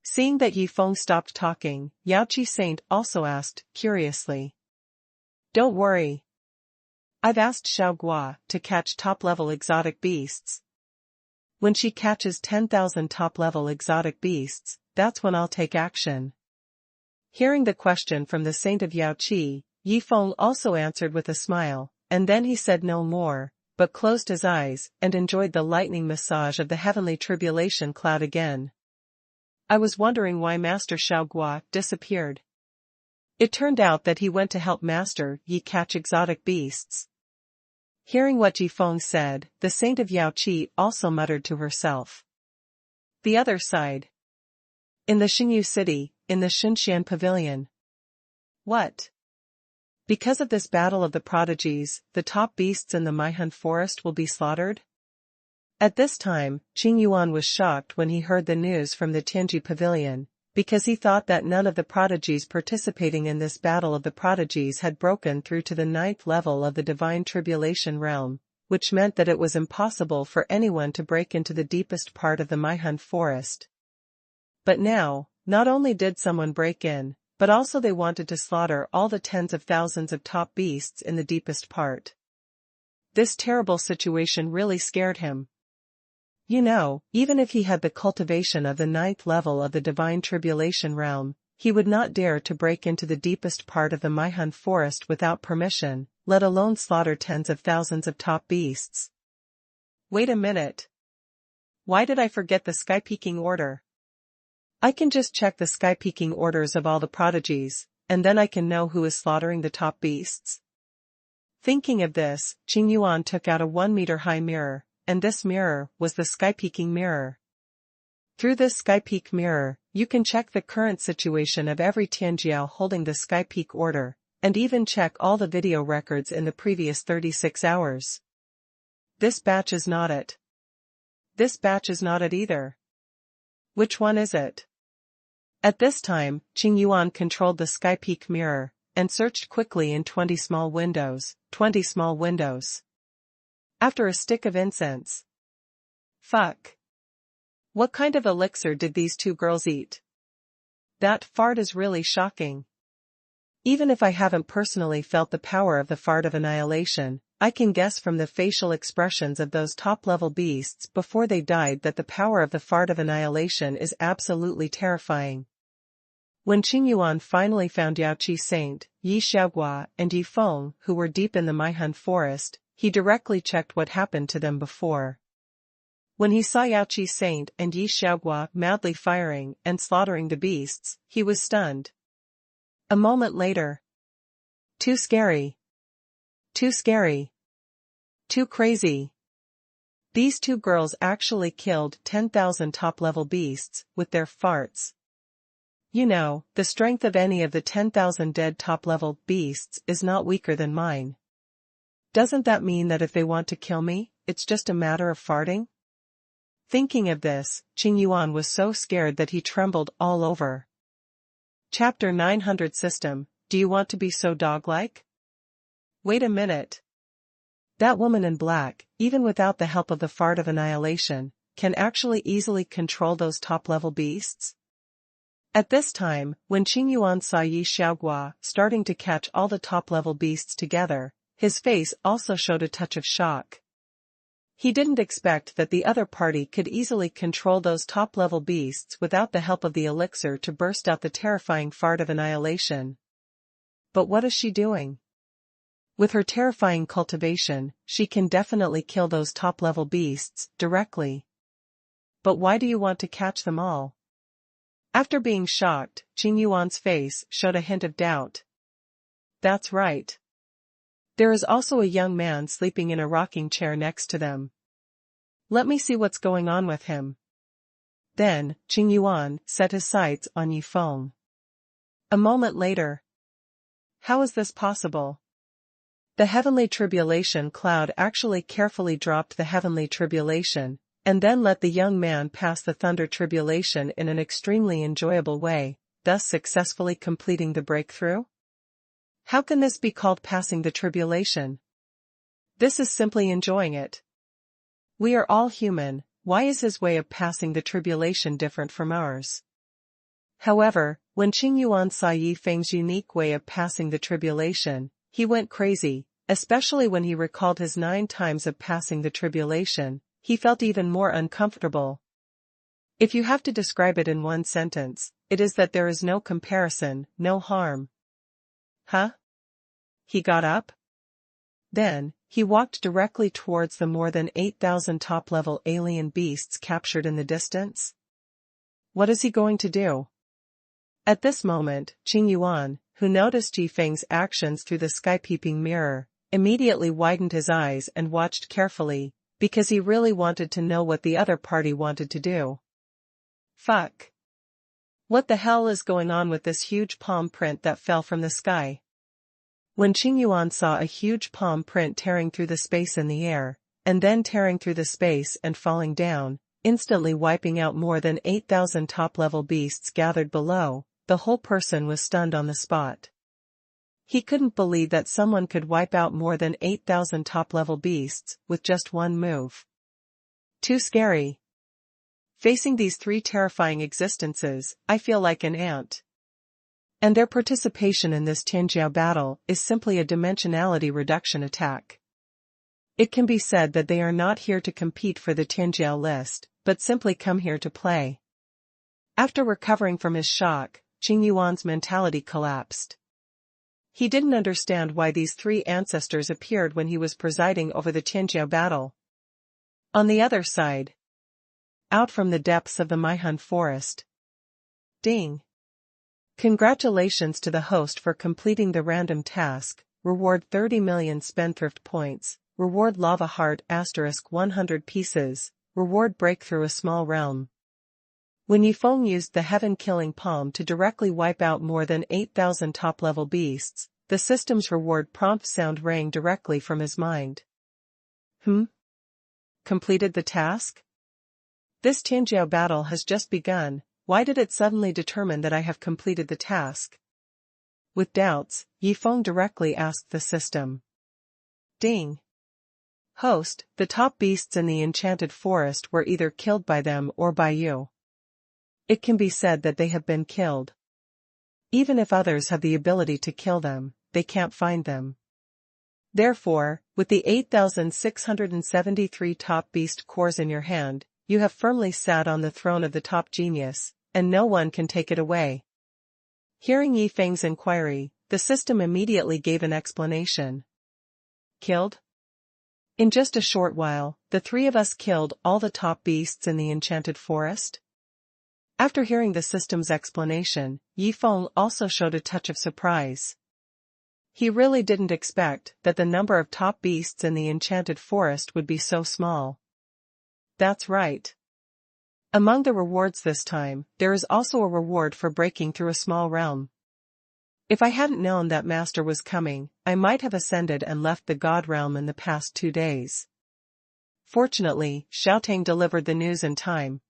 Seeing that Yifeng stopped talking, Yaoqi Saint also asked, curiously. Don't worry. I've asked Xiaogua to catch top-level exotic beasts. When she catches 10,000 top-level exotic beasts, that's when I'll take action. Hearing the question from the Saint of Yaoqi, Yifeng also answered with a smile, and then he said no more, but closed his eyes and enjoyed the lightning massage of the heavenly tribulation cloud again. I was wondering why Master Xiaogua disappeared. It turned out that he went to help Master Yi catch exotic beasts. Hearing what Yifeng said, the Saint of Yaoqi also muttered to herself. The other side. In the Xingyu city, in the Xinxian pavilion. What? Because of this battle of the prodigies, the top beasts in the Maihun forest will be slaughtered? At this time, Qing Yuan was shocked when he heard the news from the Tianji pavilion, because he thought that none of the prodigies participating in this battle of the prodigies had broken through to the 9th level of the Divine Tribulation realm, which meant that it was impossible for anyone to break into the deepest part of the Maihun forest. But now, not only did someone break in, but also they wanted to slaughter all the tens of thousands of top beasts in the deepest part. This terrible situation really scared him. You know, even if he had the cultivation of the 9th level of the Divine Tribulation realm, he would not dare to break into the deepest part of the Maihun forest without permission, let alone slaughter tens of thousands of top beasts. Wait a minute. Why did I forget the sky-peaking order? I can just check the sky-peaking orders of all the prodigies, and then I can know who is slaughtering the top beasts. Thinking of this, Qing Yuan took out a 1-meter-high mirror, and this mirror was the sky-peaking mirror. Through this sky-peak mirror, you can check the current situation of every Tianjiao holding the sky-peak order, and even check all the video records in the previous 36 hours. This batch is not it. This batch is not it either. Which one is it? At this time, Qing Yuan controlled the skypeak mirror, and searched quickly in 20 small windows. After a stick of incense. Fuck. What kind of elixir did these two girls eat? That fart is really shocking. Even if I haven't personally felt the power of the fart of annihilation, I can guess from the facial expressions of those top-level beasts before they died that the power of the fart of annihilation is absolutely terrifying. When Qing Yuan finally found Yao Qi Saint, Yi Xiaoguo, and Yi Feng, who were deep in the Maihan forest, he directly checked what happened to them before. When he saw Yao Qi Saint and Yi Xiaoguo madly firing and slaughtering the beasts, he was stunned. A moment later. Too scary. Too scary. Too crazy. These two girls actually killed 10,000 top-level beasts with their farts. You know, the strength of any of the 10,000 dead top-level beasts is not weaker than mine. Doesn't that mean that if they want to kill me, it's just a matter of farting? Thinking of this, Qing Yuan was so scared that he trembled all over. Chapter 900 System, do you want to be so dog-like? Wait a minute. That woman in black, even without the help of the fart of annihilation, can actually easily control those top-level beasts? At this time, when Qing Yuan saw Yi Xiaoguo starting to catch all the top-level beasts together, his face also showed a touch of shock. He didn't expect that the other party could easily control those top-level beasts without the help of the elixir to burst out the terrifying fart of annihilation. But what is she doing? With her terrifying cultivation, she can definitely kill those top-level beasts directly. But why do you want to catch them all? After being shocked, Qing Yuan's face showed a hint of doubt. That's right. There is also a young man sleeping in a rocking chair next to them. Let me see what's going on with him. Then, Qing Yuan set his sights on Yi Feng. A moment later. How is this possible? The heavenly tribulation cloud actually carefully dropped the heavenly tribulation, and then let the young man pass the thunder tribulation in an extremely enjoyable way, thus successfully completing the breakthrough? How can this be called passing the tribulation? This is simply enjoying it. We are all human, why is his way of passing the tribulation different from ours? However, when Qing Yuan saw Yi Feng's unique way of passing the tribulation, he went crazy, especially when he recalled his 9 times of passing the tribulation. He felt even more uncomfortable. If you have to describe it in one sentence, it is that there is no comparison, no harm. Huh? He got up? Then, he walked directly towards the more than 8,000 top-level alien beasts captured in the distance. What is he going to do? At this moment, Qing Yuan, who noticed Yi Feng's actions through the sky-peeping mirror, immediately widened his eyes and watched carefully, because he really wanted to know what the other party wanted to do. Fuck. What the hell is going on with this huge palm print that fell from the sky? When Qing Yuan saw a huge palm print tearing through the space in the air, and then tearing through the space and falling down, instantly wiping out more than 8,000 top-level beasts gathered below, the whole person was stunned on the spot. He couldn't believe that someone could wipe out more than 8,000 top-level beasts with just one move. Too scary. Facing these 3 terrifying existences, I feel like an ant. And their participation in this Tianjiao battle is simply a dimensionality reduction attack. It can be said that they are not here to compete for the Tianjiao list, but simply come here to play. After recovering from his shock, Qing Yuan's mentality collapsed. He didn't understand why these 3 ancestors appeared when he was presiding over the Tianjiao battle. On the other side. Out from the depths of the Maihan forest. Ding. Congratulations to the host for completing the random task, reward 30 million spendthrift points, reward lava heart * 100 pieces, reward breakthrough a small realm. When Yi Feng used the heaven-killing palm to directly wipe out more than 8,000 top-level beasts, the system's reward prompt sound rang directly from his mind. Completed the task? This Tianjiao battle has just begun, why did it suddenly determine that I have completed the task? With doubts, Yifeng directly asked the system. Ding. Host, the top beasts in the enchanted forest were either killed by them or by you. It can be said that they have been killed. Even if others have the ability to kill them, they can't find them. Therefore, with the 8,673 top beast cores in your hand, you have firmly sat on the throne of the top genius, and no one can take it away. Hearing Yifeng's inquiry, the system immediately gave an explanation. Killed? In just a short while, the three of us killed all the top beasts in the enchanted forest? After hearing the system's explanation, Yifeng also showed a touch of surprise. He really didn't expect that the number of top beasts in the enchanted forest would be so small. That's right. Among the rewards this time, there is also a reward for breaking through a small realm. If I hadn't known that Master was coming, I might have ascended and left the God realm in the past 2 days. Fortunately, Xiaotang delivered the news in time.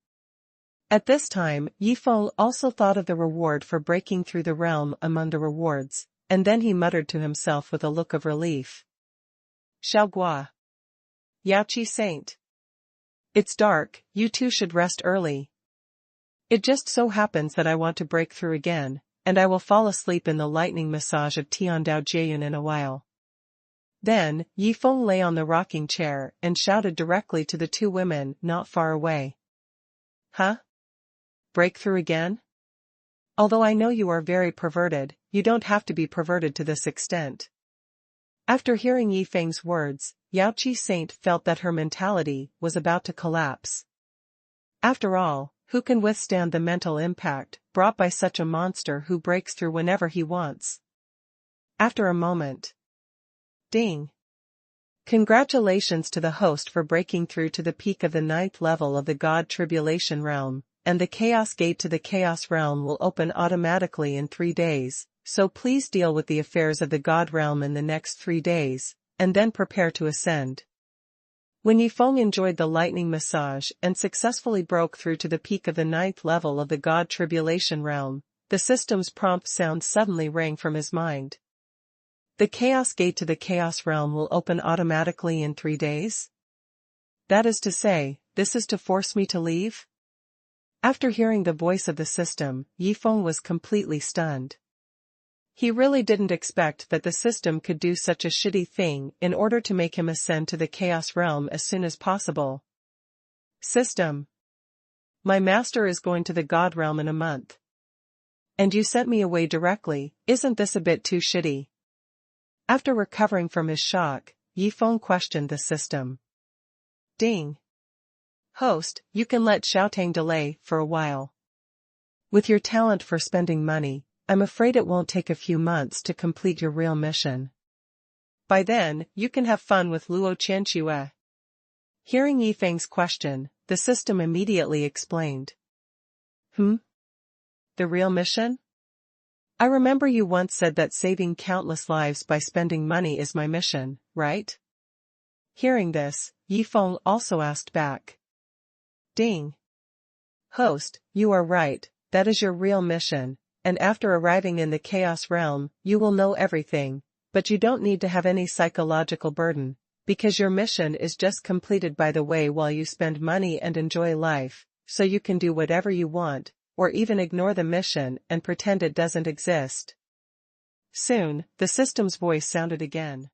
At this time, Yifeng also thought of the reward for breaking through the realm among the rewards, and then he muttered to himself with a look of relief. Xiaogua. Yaoqi Saint. It's dark, you two should rest early. It just so happens that I want to break through again, and I will fall asleep in the lightning massage of Tiandao Jieyun in a while. Then, Yifeng lay on the rocking chair and shouted directly to the 2 women not far away. Huh? Break through again? Although I know you are very perverted, you don't have to be perverted to this extent. After hearing Yifeng's words, Yaoqi Saint felt that her mentality was about to collapse. After all, who can withstand the mental impact brought by such a monster who breaks through whenever he wants? After a moment. Ding. Congratulations to the host for breaking through to the peak of the 9th level of the God Tribulation Realm, and the Chaos Gate to the Chaos Realm will open automatically in 3 days, so please deal with the affairs of the God Realm in the next 3 days, and then prepare to ascend. When Yifeng enjoyed the lightning massage and successfully broke through to the peak of the 9th level of the God Tribulation Realm, the system's prompt sound suddenly rang from his mind. The Chaos Gate to the Chaos Realm will open automatically in 3 days? That is to say, this is to force me to leave? After hearing the voice of the system, Yifeng was completely stunned. He really didn't expect that the system could do such a shitty thing in order to make him ascend to the Chaos Realm as soon as possible. System. My master is going to the God Realm in a month. And you sent me away directly, isn't this a bit too shitty? After recovering from his shock, Yifeng questioned the system. Ding. Host, you can let Xiaotang delay for a while. With your talent for spending money, I'm afraid it won't take a few months to complete your real mission. By then, you can have fun with Luo Qianque. Hearing Yifeng's question, the system immediately explained. The real mission? I remember you once said that saving countless lives by spending money is my mission, right? Hearing this, Yifeng also asked back. Ding. Host, you are right, that is your real mission, and after arriving in the Chaos Realm, you will know everything, but you don't need to have any psychological burden, because your mission is just completed by the way while you spend money and enjoy life, so you can do whatever you want, or even ignore the mission and pretend it doesn't exist. Soon, the system's voice sounded again.